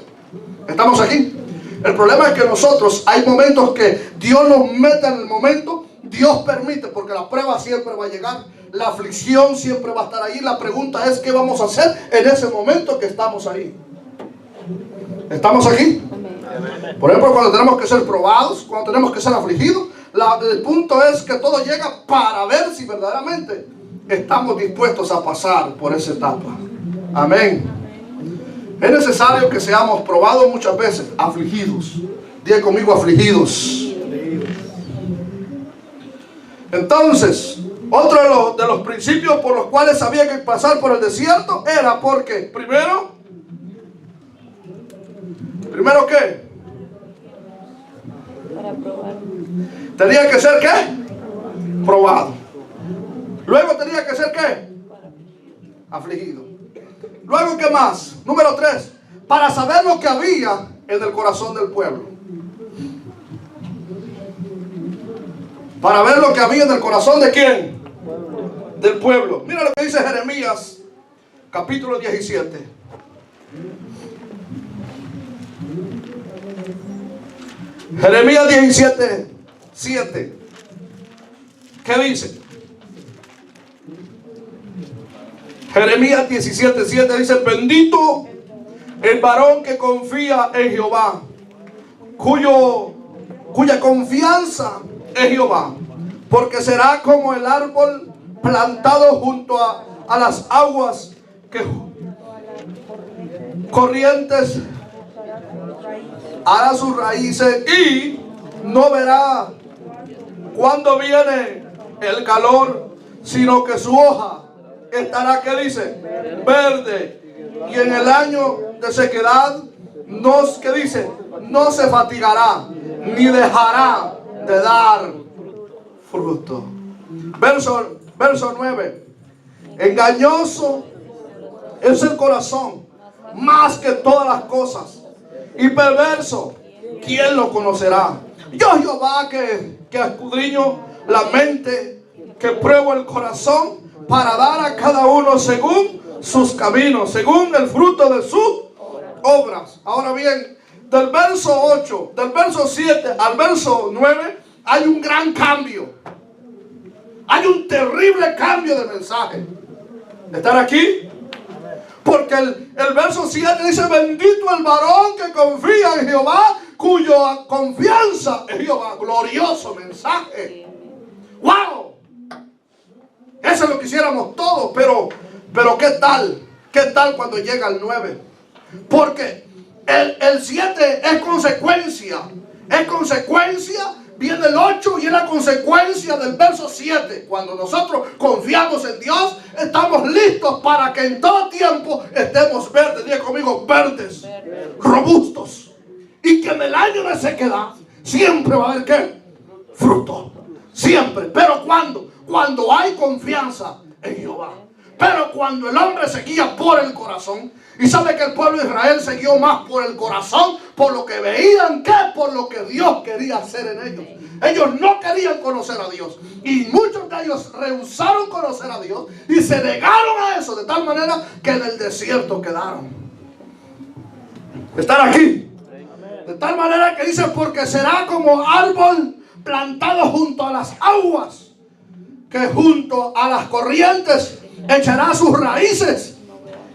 ¿Estamos aquí? El problema es que nosotros, hay momentos que Dios nos mete en el momento, Dios permite, porque la prueba siempre va a llegar, la aflicción siempre va a estar ahí. La pregunta es, ¿qué vamos a hacer en ese momento que estamos ahí? ¿Estamos aquí? Por ejemplo, cuando tenemos que ser probados, cuando tenemos que ser afligidos, el punto es que todo llega para ver si verdaderamente estamos dispuestos a pasar por esa etapa. Amén. Es necesario que seamos probados muchas veces, afligidos. Diga conmigo, afligidos. Entonces, otro de los principios por los cuales había que pasar por el desierto era porque, primero ¿qué?
Para probar.
Tenía que ser ¿qué? Probado. Luego tenía que ser ¿qué? Afligido. Luego, ¿qué más? Número 3, para saber lo que había en el corazón del pueblo. Para ver lo que había en el corazón ¿de quién? Del pueblo. Mira lo que dice Jeremías, capítulo 17. Jeremías 17, 7. ¿Qué dice? Jeremías 17, 7 dice: bendito el varón que confía en Jehová, cuya confianza es Jehová, porque será como el árbol plantado junto a las aguas que corrientes, hará sus raíces y no verá cuando viene el calor, sino que su hoja estará, ¿qué dice? Verde. Y en el año de sequedad, ¿qué dice? No se fatigará, ni dejará de dar fruto. Verso 9. Engañoso es el corazón, más que todas las cosas, y perverso, ¿quién lo conocerá? Yo, Jehová, que escudriño la mente, que pruebo el corazón, para dar a cada uno según sus caminos, según el fruto de sus obras. Ahora bien, del verso 7 al verso 9, hay un gran cambio. Hay un terrible cambio de mensaje. ¿Están aquí? Porque el verso 7 dice: bendito el varón que confía en Jehová, cuya confianza es Jehová. Glorioso mensaje. ¡Wow! Eso es lo que quisiéramos todos, pero ¿qué tal? ¿Qué tal cuando llega el 9? Porque el 7 es consecuencia. Viene el 8 y es la consecuencia del verso 7. Cuando nosotros confiamos en Dios, estamos listos para que en todo tiempo estemos verdes. Diga conmigo, verdes, robustos. Y que en el año de sequedad siempre va a haber ¿qué? Fruto. Siempre. Pero cuando hay confianza en Jehová. Pero cuando el hombre se guía por el corazón, y sabe que el pueblo de Israel se guió más por el corazón, por lo que veían, que por lo que Dios quería hacer en ellos. Ellos no querían conocer a Dios, y muchos de ellos rehusaron conocer a Dios y se negaron a eso, de tal manera que en el desierto quedaron. ¿Están aquí? De tal manera que dice: porque será como árbol plantado junto a las aguas, que junto a las corrientes echará sus raíces,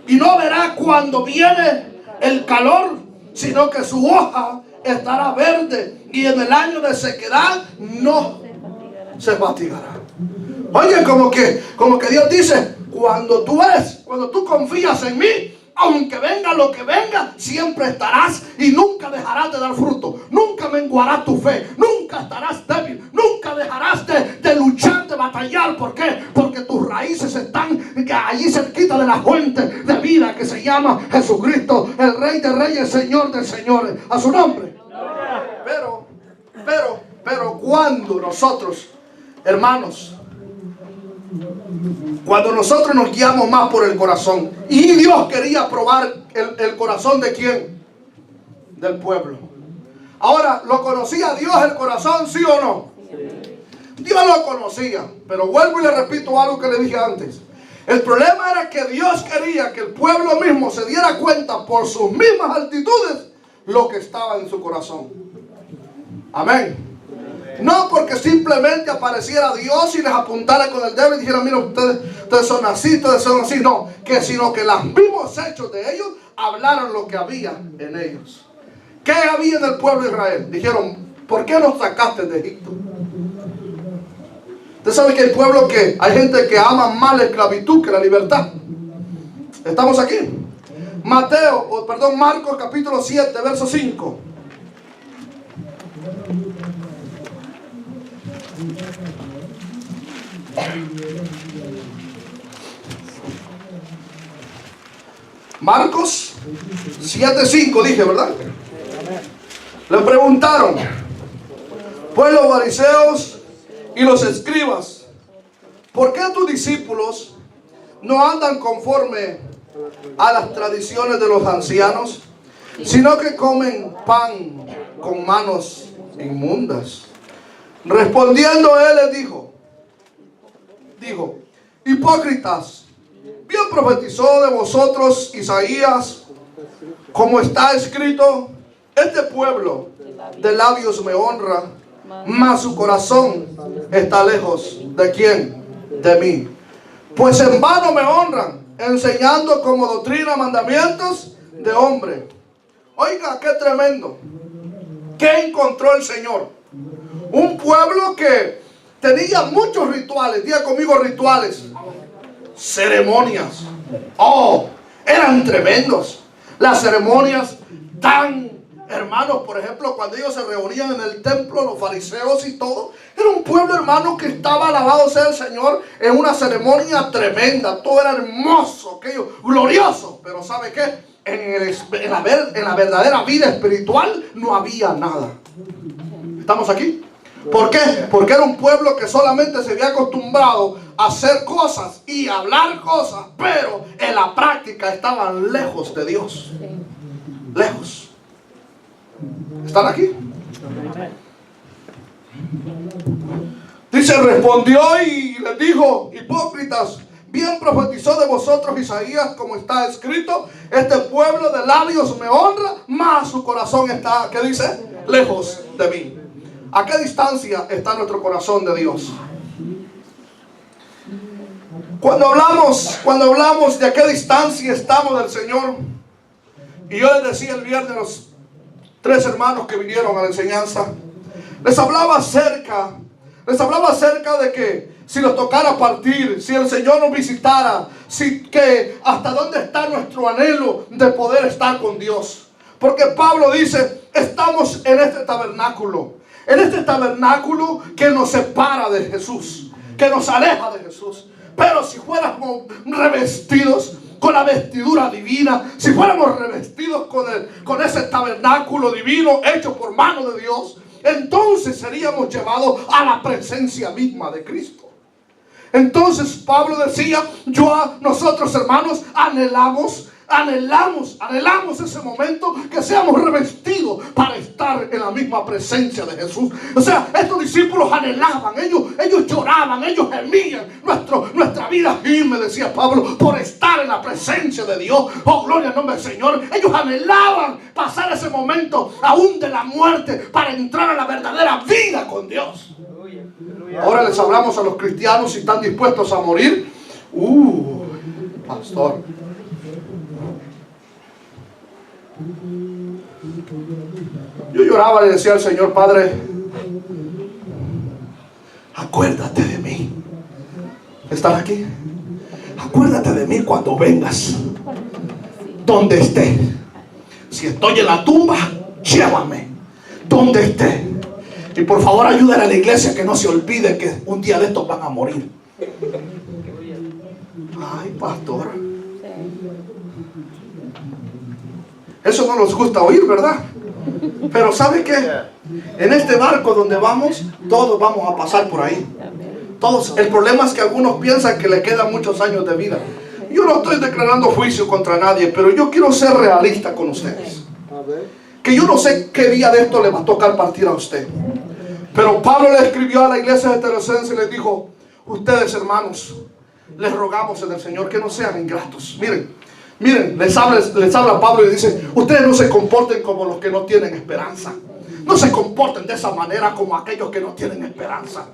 y no verá cuando viene el calor, sino que su hoja estará verde, y en el año de sequedad no se fatigará. Oye, como que Dios dice: cuando tú confías en mí, aunque venga lo que venga, siempre estarás y nunca dejarás de dar fruto. Nunca menguará tu fe. Nunca estarás débil. Nunca dejarás de luchar, de batallar. ¿Por qué? Porque tus raíces están allí cerquita de la fuente de vida que se llama Jesucristo, el Rey de Reyes, Señor de Señores. A su nombre. Pero cuando nosotros, hermanos, Cuando nosotros nos guiamos más por el corazón. Y Dios quería probar el corazón ¿de quién? Del pueblo. Ahora, ¿lo conocía Dios el corazón, sí o no? Dios lo conocía. Pero vuelvo y le repito algo que le dije antes. El problema era que Dios quería que el pueblo mismo se diera cuenta por sus mismas actitudes lo que estaba en su corazón. Amén. No porque simplemente apareciera Dios y les apuntara con el dedo y dijera, mira, ustedes son así, ustedes son así. No, sino que los mismos hechos de ellos hablaron lo que había en ellos. ¿Qué había en el pueblo de Israel? Dijeron, ¿por qué nos sacaste de Egipto? Usted sabe que hay gente que ama más la esclavitud que la libertad. ¿Estamos aquí? Marcos capítulo 7, verso 5. Marcos 7:5 dije, ¿verdad? Le preguntaron, pues los fariseos y los escribas, ¿por qué tus discípulos no andan conforme a las tradiciones de los ancianos, sino que comen pan con manos inmundas? Respondiendo él les dijo, hipócritas, bien profetizó de vosotros Isaías, como está escrito, este pueblo de labios me honra, mas su corazón está lejos ¿de quién? De mí. Pues en vano me honran, enseñando como doctrina mandamientos de hombre. Oiga, qué tremendo. ¿Qué encontró el Señor? Un pueblo que tenía muchos rituales. Diga conmigo rituales. Ceremonias. Oh, eran tremendos. Las ceremonias tan, hermanos, por ejemplo, cuando ellos se reunían en el templo, los fariseos y todo, era un pueblo, hermano, que estaba, alabado sea el Señor, en una ceremonia tremenda. Todo era hermoso, aquello, glorioso. Pero ¿sabe qué? En la verdadera vida espiritual no había nada. ¿Estamos aquí? ¿Por qué? Porque era un pueblo que solamente se había acostumbrado a hacer cosas y hablar cosas, pero en la práctica estaban lejos de Dios. Lejos. ¿Están aquí? Dice, respondió y les dijo, hipócritas, bien profetizó de vosotros Isaías, como está escrito, este pueblo de labios me honra, mas su corazón está, ¿qué dice? Lejos de mí. ¿A qué distancia está nuestro corazón de Dios? Cuando hablamos de a qué distancia estamos del Señor, y yo les decía el viernes a los 3 hermanos que vinieron a la enseñanza, les hablaba acerca de que si nos tocara partir, si el Señor nos visitara, que hasta dónde está nuestro anhelo de poder estar con Dios. Porque Pablo dice, estamos en este tabernáculo que nos separa de Jesús, que nos aleja de Jesús. Pero si fuéramos revestidos con la vestidura divina, si fuéramos revestidos con ese tabernáculo divino hecho por mano de Dios, entonces seríamos llevados a la presencia misma de Cristo. Entonces Pablo decía, nosotros hermanos anhelamos ese momento que seamos revestidos para estar en la misma presencia de Jesús. O sea, estos discípulos anhelaban, ellos lloraban, ellos gemían. Nuestra vida gime, decía Pablo, por estar en la presencia de Dios. Oh, gloria al nombre del Señor. Ellos anhelaban pasar ese momento aún de la muerte para entrar a la verdadera vida con Dios. Ahora les hablamos a los cristianos si están dispuestos a morir. Pastor. Yo lloraba y le decía al Señor, Padre, acuérdate de mí. ¿Estás aquí? Acuérdate de mí cuando vengas, donde esté. Si estoy en la tumba, llévame donde esté. Y por favor ayúdale a la iglesia que no se olvide que un día de estos van a morir. Ay, pastor, eso no nos gusta oír, ¿verdad? Pero ¿sabe qué? En este barco donde vamos, todos vamos a pasar por ahí. Todos. El problema es que algunos piensan que le quedan muchos años de vida. Yo no estoy declarando juicio contra nadie, pero yo quiero ser realista con ustedes. Que yo no sé qué día de esto le va a tocar partir a usted. Pero Pablo le escribió a la iglesia de Tesalonicenses y les dijo: ustedes, hermanos, les rogamos en el Señor que no sean ingratos. Miren, les habla Pablo y le dice: ustedes no se comporten como los que no tienen esperanza. No se comporten de esa manera como aquellos que no tienen esperanza.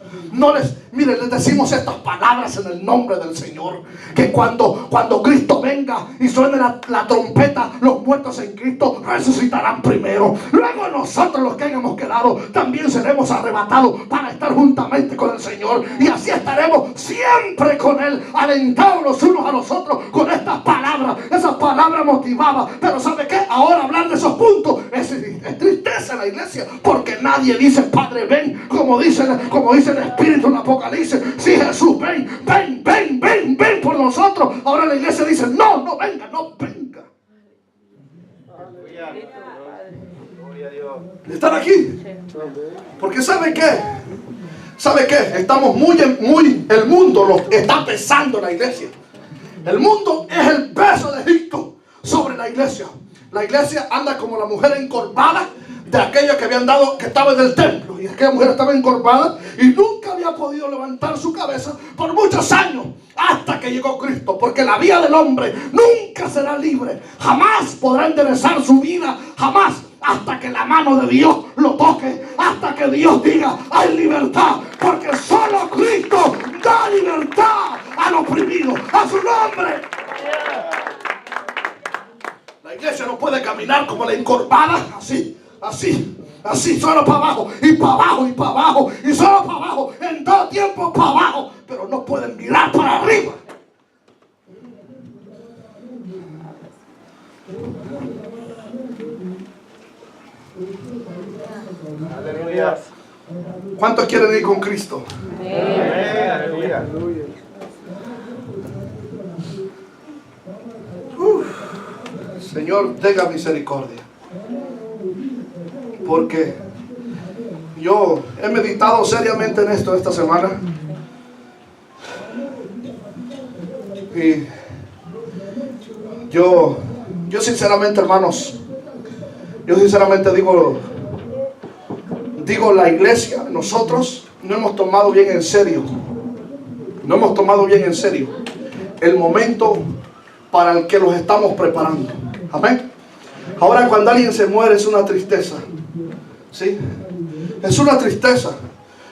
Miren, les decimos estas palabras en el nombre del Señor. Que cuando Cristo venga y suene la trompeta, los muertos en Cristo resucitarán primero. Luego nosotros, los que hayamos quedado, también seremos arrebatados para estar juntamente con el Señor. Y así estaremos siempre con Él, alentados los unos a los otros con estas palabras. Esas palabras motivaban. Pero ¿sabe qué? Ahora hablar de esos puntos es tristeza en la iglesia. Porque nadie dice: Padre, ven, como dice el Espíritu en Apocalipsis. Sí, Jesús, ven por nosotros. Ahora la iglesia dice: no venga. ¿Están aquí? Porque ¿sabe qué? Estamos el mundo lo está pesando la iglesia. El mundo es el peso de Egipto sobre la iglesia. La iglesia anda como la mujer encorvada de aquella que estaba en el templo. Y aquella mujer estaba encorvada y nunca había podido levantar su cabeza por muchos años, hasta que llegó Cristo. Porque la vida del hombre nunca será libre. Jamás podrá enderezar su vida. Jamás. Hasta que la mano de Dios lo toque. Hasta que Dios diga: hay libertad. Porque solo Cristo da libertad al oprimido. A su nombre. La iglesia no puede caminar como la encorvada, así, solo para abajo, y para abajo, y para abajo, y solo para abajo, en todo tiempo para abajo, pero no pueden mirar para arriba.
Aleluya.
¿Cuántos quieren ir con Cristo?
Aleluya.
Señor, tenga misericordia. Porque yo he meditado seriamente en esto esta semana. Y yo sinceramente, hermanos, digo, la iglesia, nosotros no hemos tomado bien en serio. El momento para el que los estamos preparando. Amén. Ahora, cuando alguien se muere, es una tristeza. ¿Sí? Es una tristeza.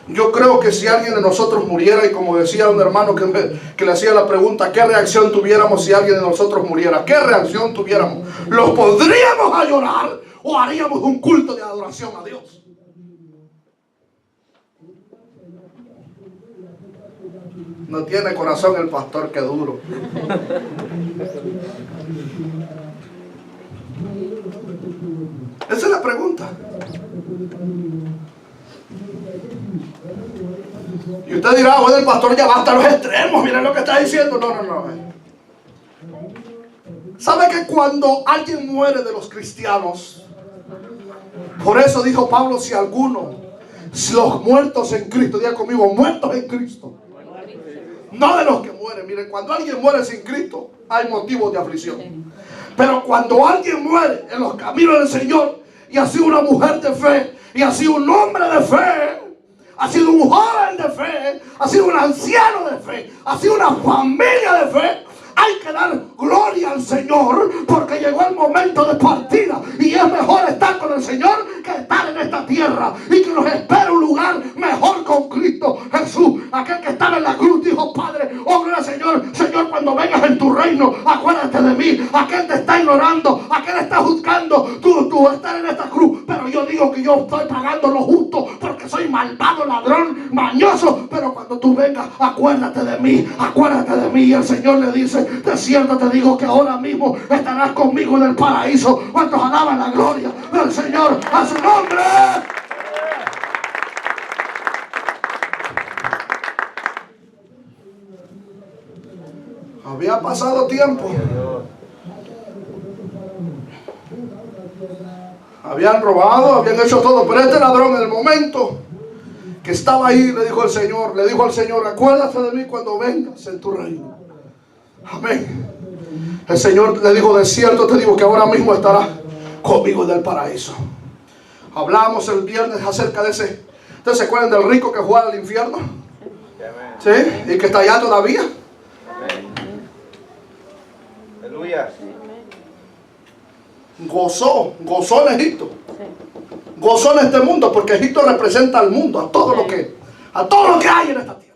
Yo creo que si alguien de nosotros muriera, y como decía un hermano que le hacía la pregunta: ¿qué reacción tuviéramos si alguien de nosotros muriera? ¿Qué reacción tuviéramos? ¿Los pondríamos a llorar o haríamos un culto de adoración a Dios? No tiene corazón el pastor, que duro. Esa es la pregunta. Y usted dirá: bueno, el pastor ya va hasta los extremos, miren lo que está diciendo. No. ¿Sabe que cuando alguien muere de los cristianos, por eso dijo Pablo: si los muertos en Cristo, diga conmigo, muertos en Cristo, no de los que mueren. Miren, cuando alguien muere sin Cristo, hay motivos de aflicción. Pero cuando alguien muere en los caminos del Señor, y ha sido una mujer de fe, y ha sido un hombre de fe, ha sido un joven de fe, ha sido un anciano de fe, ha sido una familia de fe, hay que dar gloria al Señor, porque llegó el momento de partida. Y es mejor estar con el Señor que estar en esta tierra, y que nos espera un lugar mejor con Cristo Jesús. Aquel que estaba en la cruz dijo: Padre, oh gloria al Señor, cuando vengas en tu reino, acuérdate de mí. Aquel te está ignorando, aquel está juzgando, tú estás en esta cruz, pero yo digo que yo estoy pagando lo justo, porque soy malvado, ladrón, mañoso. Pero cuando tú vengas, acuérdate de mí. Y el Señor le dice: de cierto te digo que ahora mismo estarás conmigo en el paraíso. ¿Cuántos alaban la gloria del Señor a su nombre? Había pasado tiempo. Habían robado, habían hecho todo, pero este ladrón, en el momento que estaba ahí, le dijo al Señor, acuérdate de mí cuando vengas en tu reino. Amén. El Señor le dijo, de cierto te digo que ahora mismo estarás conmigo en el paraíso. Hablamos el viernes acerca de ese. ¿Ustedes se acuerdan del rico que fue al infierno? ¿Sí? Y que está allá todavía.
Aleluya.
Gozó en Egipto. Gozó en este mundo, porque Egipto representa al mundo, a todo lo que hay en esta tierra.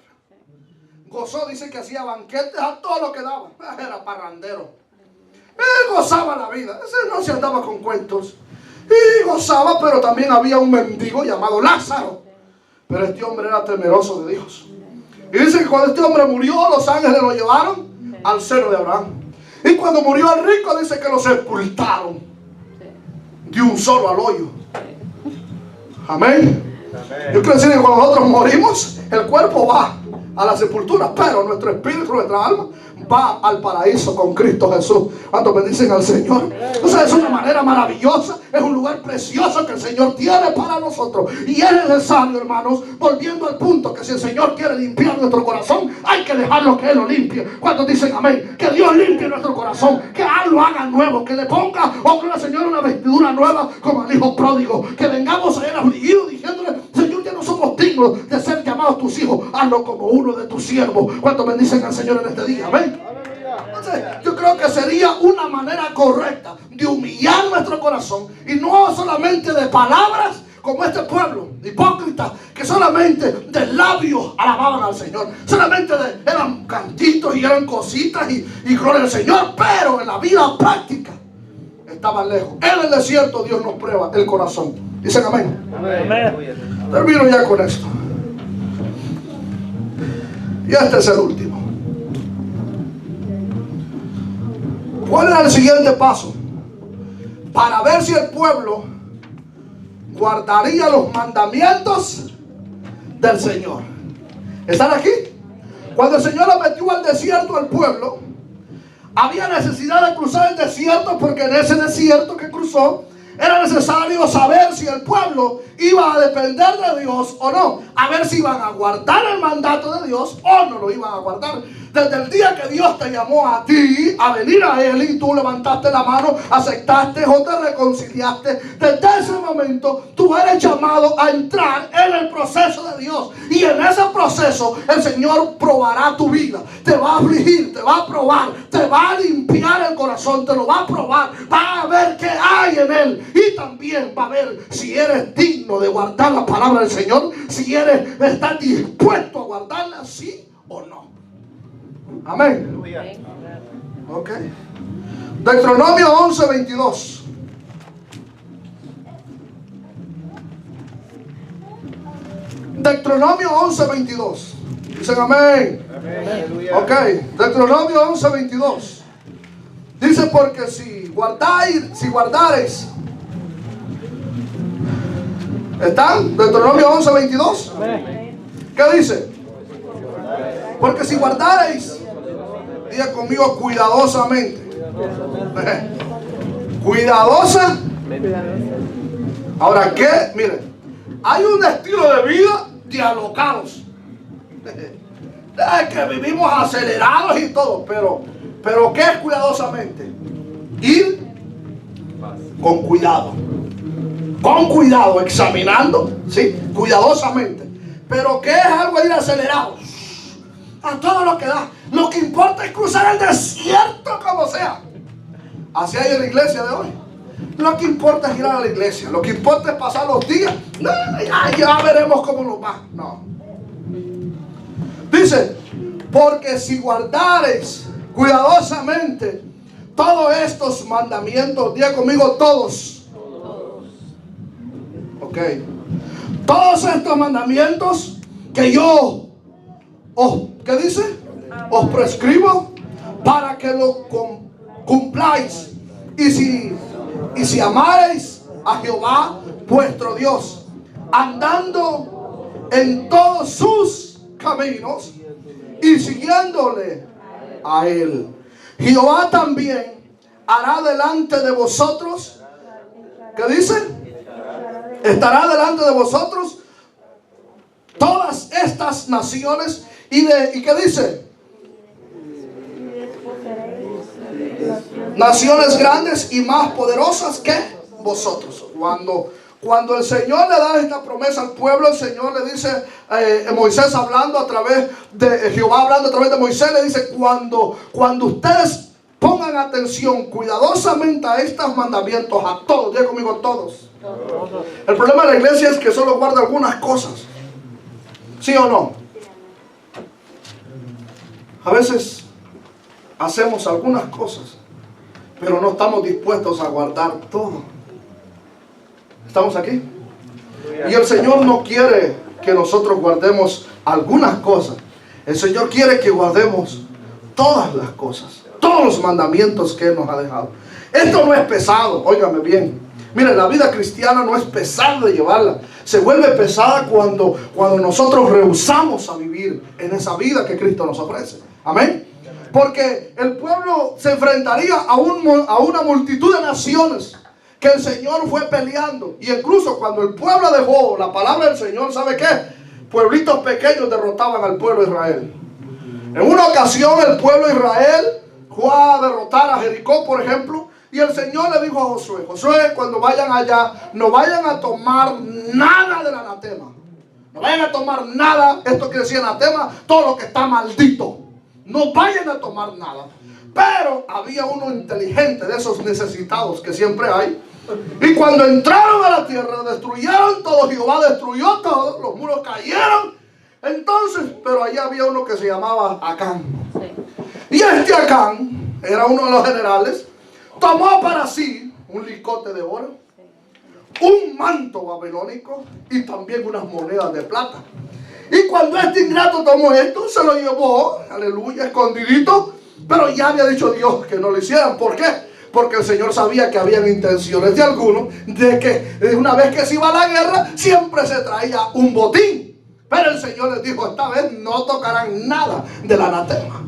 Gozó, dice que hacía banquetes a todo lo que daba. Era parrandero. Él gozaba la vida. Ese no se andaba con cuentos. Y gozaba, pero también había un mendigo llamado Lázaro. Pero este hombre era temeroso de Dios. Y dice que cuando este hombre murió, los ángeles lo llevaron al seno de Abraham. Y cuando murió el rico, dice que lo sepultaron de un solo al hoyo. Amén. Yo quiero decir que cuando nosotros morimos, el cuerpo va a la sepultura, pero nuestro espíritu, nuestra alma va al paraíso con Cristo Jesús. ¿Cuántos bendicen al Señor? Entonces es una manera maravillosa, es un lugar precioso que el Señor tiene para nosotros. Y es necesario, hermanos, volviendo al punto, que si el Señor quiere limpiar nuestro corazón, hay que dejarlo que Él lo limpie. ¿Cuántos dicen amén? Que Dios limpie nuestro corazón, que Él lo haga nuevo, que le ponga, oh gloria al Señor, una vestidura nueva como al hijo pródigo. Que vengamos a Él afligidos diciéndole, Señor, ya no somos dignos de ser llamados tus hijos, hazlo como uno de tus siervos. ¿Cuántos bendicen al Señor en este día? Amén. Entonces, yo creo que sería una manera correcta de humillar nuestro corazón, y no solamente de palabras como este pueblo hipócrita, que solamente de labios alababan al Señor, solamente eran cantitos y eran cositas y gloria al Señor, pero en la vida práctica estaban lejos. En el desierto Dios nos prueba el corazón. Dicen amén. Amén. Termino ya con esto. Y este es el último. ¿Cuál era el siguiente paso? Para ver si el pueblo guardaría los mandamientos del Señor. ¿Están aquí? Cuando el Señor lo metió al desierto al pueblo, había necesidad de cruzar el desierto, porque en ese desierto que cruzó era necesario saber si el pueblo iba a depender de Dios o no, a ver si iban a guardar el mandato de Dios o no lo iban a guardar. Desde el día que Dios te llamó a ti a venir a Él y tú levantaste la mano, aceptaste o te reconciliaste, desde ese momento tú eres llamado a entrar en el proceso de Dios. Y en ese proceso el Señor probará tu vida, te va a afligir, te va a probar, te va a limpiar el corazón, te lo va a probar, va a ver qué hay en Él, y también va a ver si eres digno de guardar la palabra del Señor, si estás dispuesto a guardarla, sí o no. Amén. Ok. Deuteronomio 11:22. Deuteronomio 11:22. Dicen amén. Amén. Ok. Deuteronomio 11:22. Dice, porque si guardareis. ¿Están? Deuteronomio 11:22. ¿Qué dice? Porque si guardareis, diga conmigo, cuidadosamente. Cuidadosamente. Ahora, ¿qué? Miren, hay un estilo de vida de alocados. Que vivimos acelerados y todo, pero ¿qué es cuidadosamente? Ir con cuidado. Con cuidado, examinando, ¿sí? Cuidadosamente. Pero ¿qué es algo de ir acelerado? A todo lo que da. Lo que importa es cruzar el desierto como sea. Así hay en la iglesia de hoy. Lo que importa es ir a la iglesia. Lo que importa es pasar los días. No, ya veremos cómo nos va. No. Dice, porque si guardares cuidadosamente todos estos mandamientos, diga conmigo todos. Ok. Todos estos mandamientos que yo ¿qué dice? Os prescribo para que lo cumpláis. Y si amareis a Jehová vuestro Dios, andando en todos sus caminos y siguiéndole a Él, Jehová también hará delante de vosotros. ¿Qué dice? Estará delante de vosotros todas estas naciones y ¿qué dice? Naciones grandes y más poderosas que vosotros. Cuando el Señor le da esta promesa al pueblo, el Señor le dice, Moisés hablando a través de Jehová, hablando a través de Moisés, le dice, cuando ustedes pongan atención cuidadosamente a estos mandamientos, a todos, diga conmigo todos. El problema de la iglesia es que solo guarda algunas cosas. ¿Sí o no? A veces hacemos algunas cosas, pero no estamos dispuestos a guardar todo. ¿Estamos aquí? Y el Señor no quiere que nosotros guardemos algunas cosas. El Señor quiere que guardemos todas las cosas, todos los mandamientos que Él nos ha dejado. Esto no es pesado, óigame bien. Mire, la vida cristiana no es pesada de llevarla. Se vuelve pesada cuando nosotros rehusamos a vivir en esa vida que Cristo nos ofrece. Amén. Porque el pueblo se enfrentaría a una multitud de naciones que el Señor fue peleando. Y incluso cuando el pueblo dejó la palabra del Señor, ¿sabe qué? Pueblitos pequeños derrotaban al pueblo de Israel. En una ocasión el pueblo de Israel fue a derrotar a Jericó, por ejemplo. Y el Señor le dijo a Josué, Josué, cuando vayan allá, no vayan a tomar nada del anatema. No vayan a tomar nada, esto quiere decir anatema, todo lo que está maldito. No vayan a tomar nada. Pero había uno inteligente, de esos necesitados que siempre hay. Y cuando entraron a la tierra, destruyeron todo. Jehová destruyó todo, los muros cayeron. Entonces, pero allá había uno que se llamaba Acán. Y este Acán era uno de los generales. Tomó para sí un lingote de oro, un manto babilónico y también unas monedas de plata. Y cuando este ingrato tomó esto, se lo llevó, aleluya, escondidito. Pero ya había dicho Dios que no lo hicieran. ¿Por qué? Porque el Señor sabía que habían intenciones de algunos de que una vez que se iba a la guerra, siempre se traía un botín. Pero el Señor les dijo, esta vez no tocarán nada del anatema.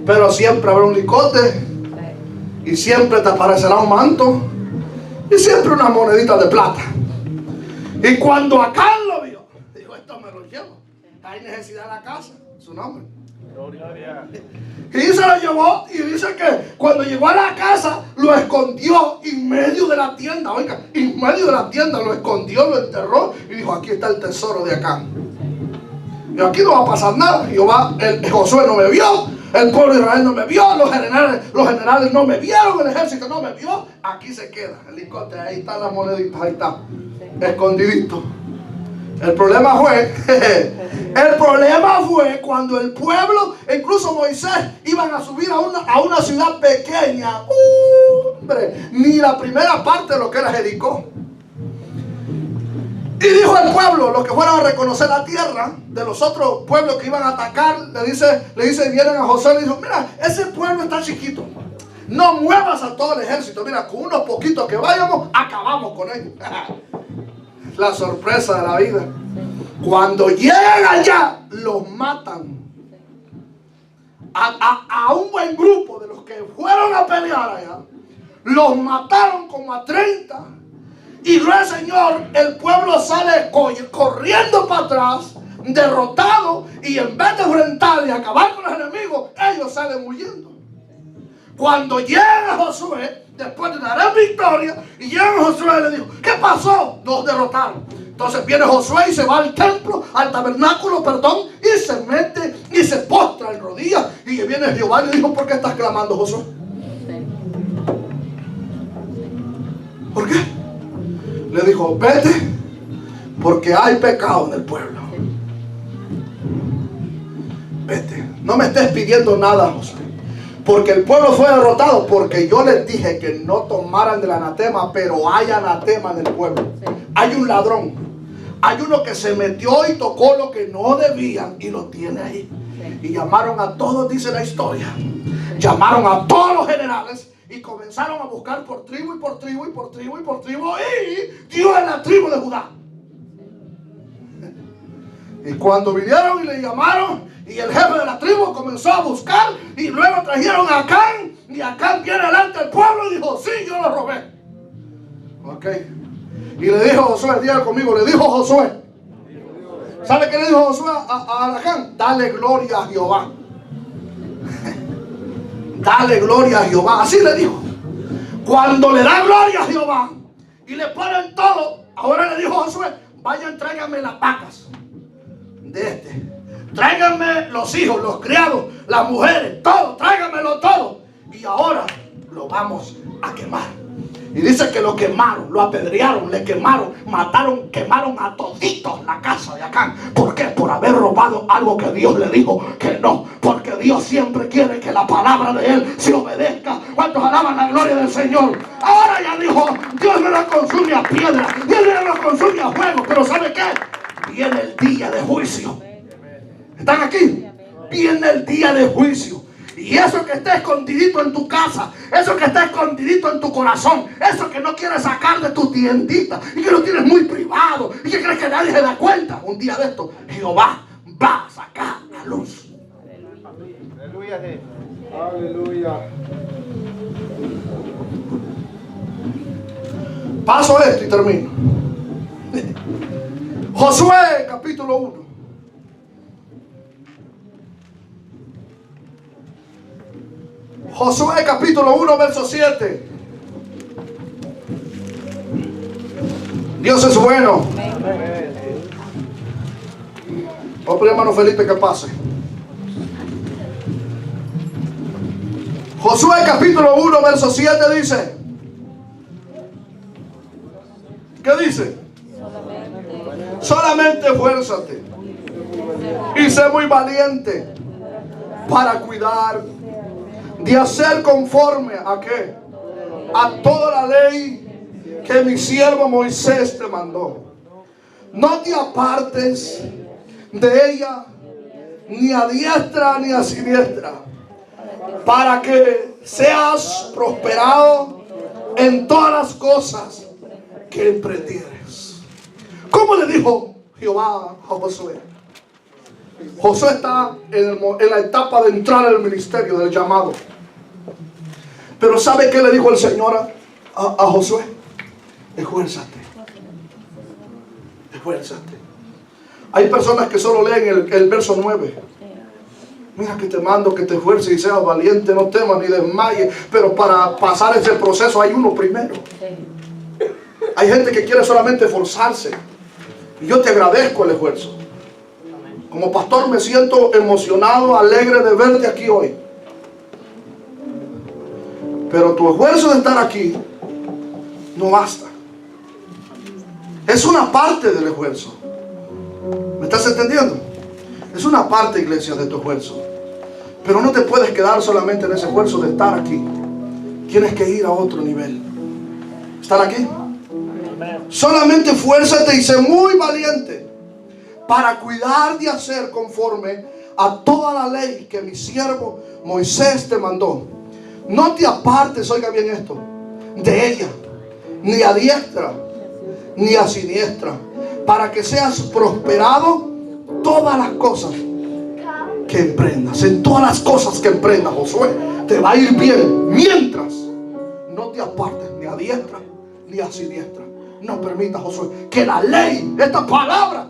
Pero siempre habrá un lingote, y siempre te aparecerá un manto, y siempre una monedita de plata. Y cuando Acán lo vio, dijo, esto me lo llevo. Hay necesidad en la casa, su nombre. Y se lo llevó, y dice que cuando llegó a la casa lo escondió en medio de la tienda. Oiga, en medio de la tienda lo escondió, lo enterró y dijo, aquí está el tesoro de Acán. Y aquí no va a pasar nada. Josué no me vio, el pueblo de Israel no me vio, los generales no me vieron, el ejército no me vio. Aquí se queda el lingote, ahí están las moneditas, ahí está, escondidito. El problema fue cuando el pueblo, incluso Moisés, iban a subir a una ciudad pequeña. Hombre, ni la primera parte de lo que era Jericó. Y dijo al pueblo, los que fueron a reconocer la tierra de los otros pueblos que iban a atacar, le dice, vienen a José, le dijo, mira, ese pueblo está chiquito. No muevas a todo el ejército. Mira, con unos poquitos que vayamos, acabamos con ellos. La sorpresa de la vida. Cuando llegan allá, los matan. A un buen grupo de los que fueron a pelear allá, los mataron como a 30. Y luego el Señor, el pueblo sale corriendo para atrás, derrotado, y en vez de enfrentar y acabar con los enemigos, ellos salen huyendo. Cuando llega Josué, después de dar victoria, y llega Josué y le dijo, ¿qué pasó? Nos derrotaron. Entonces viene Josué y se va al templo, al tabernáculo, y se mete y se postra en rodillas. Y viene Jehová y le dijo, ¿por qué estás clamando, Josué? ¿Por qué? Le dijo, vete, porque hay pecado en el pueblo. Vete, no me estés pidiendo nada, Josué, porque el pueblo fue derrotado, porque yo les dije que no tomaran del anatema, pero hay anatema en el pueblo. Hay un ladrón, hay uno que se metió y tocó lo que no debían y lo tiene ahí. Y llamaron a todos, dice la historia, llamaron a todos los generales y comenzaron a buscar por tribu y por tribu y por tribu y por tribu, y dio en la tribu de Judá. Y cuando vinieron y le llamaron, y el jefe de la tribu comenzó a buscar, y luego trajeron a Acán, y Acán viene delante del pueblo y dijo, sí, yo lo robé. Ok. Y le dijo Josué, diga conmigo, le dijo Josué, ¿Sabe qué le dijo Josué a Acán? Dale gloria a Jehová. Dale gloria a Jehová. Así le dijo. Cuando le da gloria a Jehová y le ponen todo, ahora le dijo Josué: vayan, tráiganme las vacas de este. Tráiganme los hijos, los criados, las mujeres, todo, tráiganmelo todo. Y ahora lo vamos a quemar. Y dice que lo quemaron, lo apedrearon, le quemaron, mataron, quemaron a toditos la casa de Acán. ¿Por qué? Por haber robado algo que Dios le dijo que no. Porque Dios siempre quiere que la palabra de Él se obedezca. ¿Cuántos alaban la gloria del Señor? Ahora ya dijo, Dios no lo consume a piedra, Dios no lo consume a fuego. Pero ¿sabe qué? Viene el día de juicio. ¿Están aquí? Viene el día de juicio. Y eso que está escondidito en tu casa, eso que está escondidito en tu corazón, eso que no quieres sacar de tu tiendita y que lo tienes muy privado y que crees que nadie se da cuenta, un día de esto Jehová va a sacar a luz.
Aleluya. Aleluya.
Paso esto y termino. Josué capítulo 1. Josué capítulo 1 verso 7. Dios es bueno. Voy a pedir, hermano Felipe, que pase. Josué capítulo 1 verso 7 dice. ¿Qué dice? Solamente esfuérzate y sé muy valiente para cuidar de hacer conforme a qué, a toda la ley que mi siervo Moisés te mandó. No te apartes de ella ni a diestra ni a siniestra, para que seas prosperado en todas las cosas que emprendieres. ¿Cómo le dijo Jehová a Josué? Josué está en la etapa de entrar al ministerio, del llamado. Pero ¿sabe qué le dijo el Señor a Josué? Esfuérzate. Esfuérzate. Hay personas que solo leen el verso 9. Mira que te mando que te esfuerces y seas valiente, no temas ni desmayes. Pero para pasar ese proceso hay uno primero. Hay gente que quiere solamente esforzarse. Y yo te agradezco el esfuerzo. Como pastor me siento emocionado, alegre de verte aquí hoy. Pero tu esfuerzo de estar aquí no basta. Es una parte del esfuerzo. ¿Me estás entendiendo? Es una parte, iglesia, de tu esfuerzo. Pero no te puedes quedar solamente en ese esfuerzo de estar aquí. Tienes que ir a otro nivel. ¿Están aquí? Solamente esfuérzate y sé muy valiente para cuidar de hacer conforme a toda la ley que mi siervo Moisés te mandó. No te apartes, oiga bien esto, de ella, ni a diestra, ni a siniestra, para que seas prosperado todas las cosas que emprendas. En todas las cosas que emprendas, Josué, te va a ir bien, mientras no te apartes ni a diestra, ni a siniestra. No permita, Josué, que la ley, esta palabra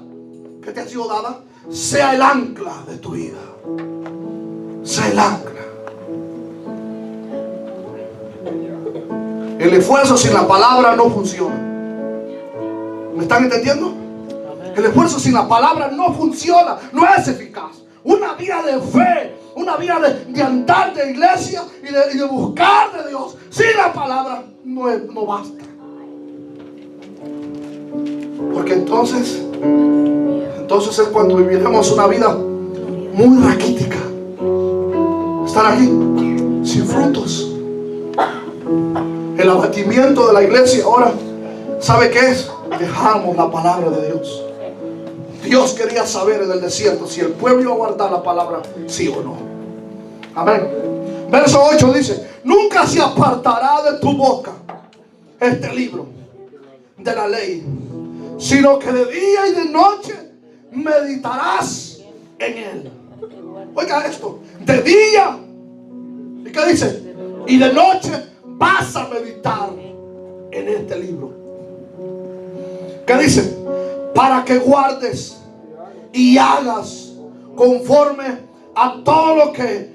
que te ha sido dada, sea el ancla de tu vida. Sea el ancla. El esfuerzo sin la palabra no funciona. ¿Me están entendiendo? El esfuerzo sin la palabra no funciona, no es eficaz. Una vida de fe, una vida de andar de iglesia y de buscar de Dios sin la palabra no basta. Porque entonces es cuando viviremos una vida muy raquítica. Estar aquí sin frutos. El abatimiento de la iglesia ahora, ¿sabe qué es? Dejamos la palabra de Dios. Dios quería saber en el desierto si el pueblo iba a guardar la palabra, sí o no. Amén. Verso 8 dice: nunca se apartará de tu boca este libro de la ley, sino que de día y de noche meditarás en él. Oiga esto, de día, ¿y qué dice? Y de noche vas a meditar en este libro. ¿Qué dice? Para que guardes y hagas conforme a todo lo que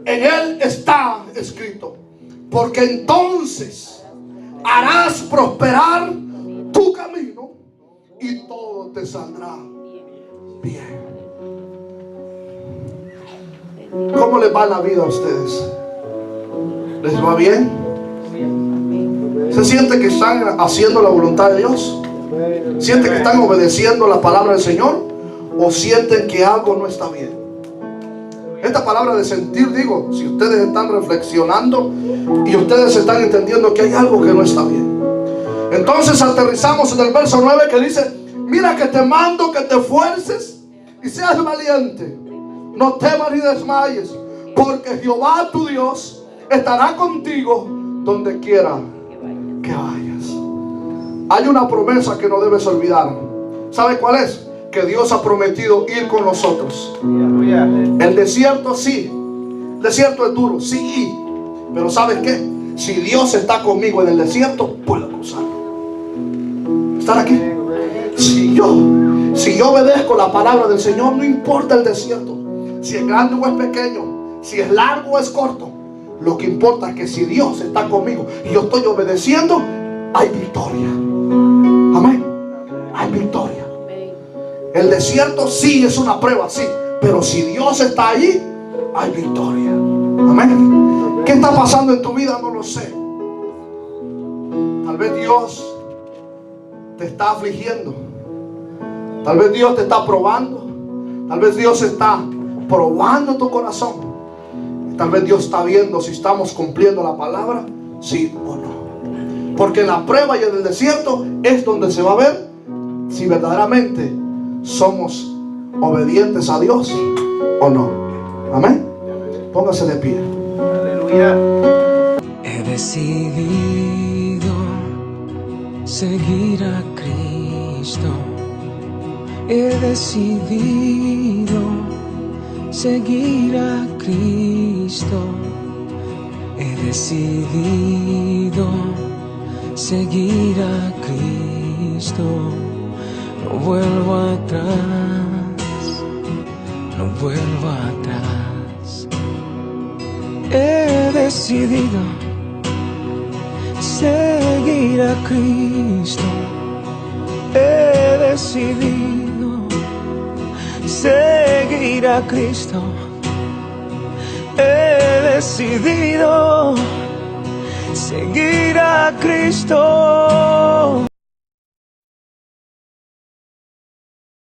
en él está escrito, porque entonces harás prosperar tu camino y todo te saldrá bien. ¿Cómo les va la vida a ustedes? ¿Les va bien? ¿Se siente que están haciendo la voluntad de Dios? ¿Sienten que están obedeciendo la palabra del Señor? ¿O sienten que algo no está bien? Esta palabra de sentir, digo, si ustedes están reflexionando y ustedes están entendiendo que hay algo que no está bien. Entonces aterrizamos en el verso 9 que dice: mira que te mando que te esfuerces y seas valiente. No temas ni desmayes, porque Jehová tu Dios estará contigo donde quiera que vayas. Hay una promesa que no debes olvidar. ¿Sabe cuál es? Que Dios ha prometido ir con nosotros. El desierto sí, el desierto es duro, sí, pero ¿sabes qué? Si Dios está conmigo en el desierto, puedo cruzarlo. ¿Están aquí? Si yo obedezco la palabra del Señor, no importa el desierto, si es grande o es pequeño, si es largo o es corto. Lo que importa es que si Dios está conmigo y yo estoy obedeciendo, hay victoria. Amén. Hay victoria. El desierto sí es una prueba, sí, pero si Dios está ahí, hay victoria. Amén. ¿Qué está pasando en tu vida? No lo sé. Tal vez Dios te está afligiendo. Tal vez Dios te está probando. Tal vez Dios está probando tu corazón. Tal vez Dios está viendo si estamos cumpliendo la palabra, sí o no. Porque en la prueba y en el desierto es donde se va a ver si verdaderamente somos obedientes a Dios o no. Amén. Póngase de pie. Aleluya.
He decidido seguir a Cristo. He decidido seguir a Cristo. He decidido seguir a Cristo. No vuelvo atrás, no vuelvo atrás. He decidido seguir a Cristo. He decidido seguir a Cristo. He decidido seguir a Cristo.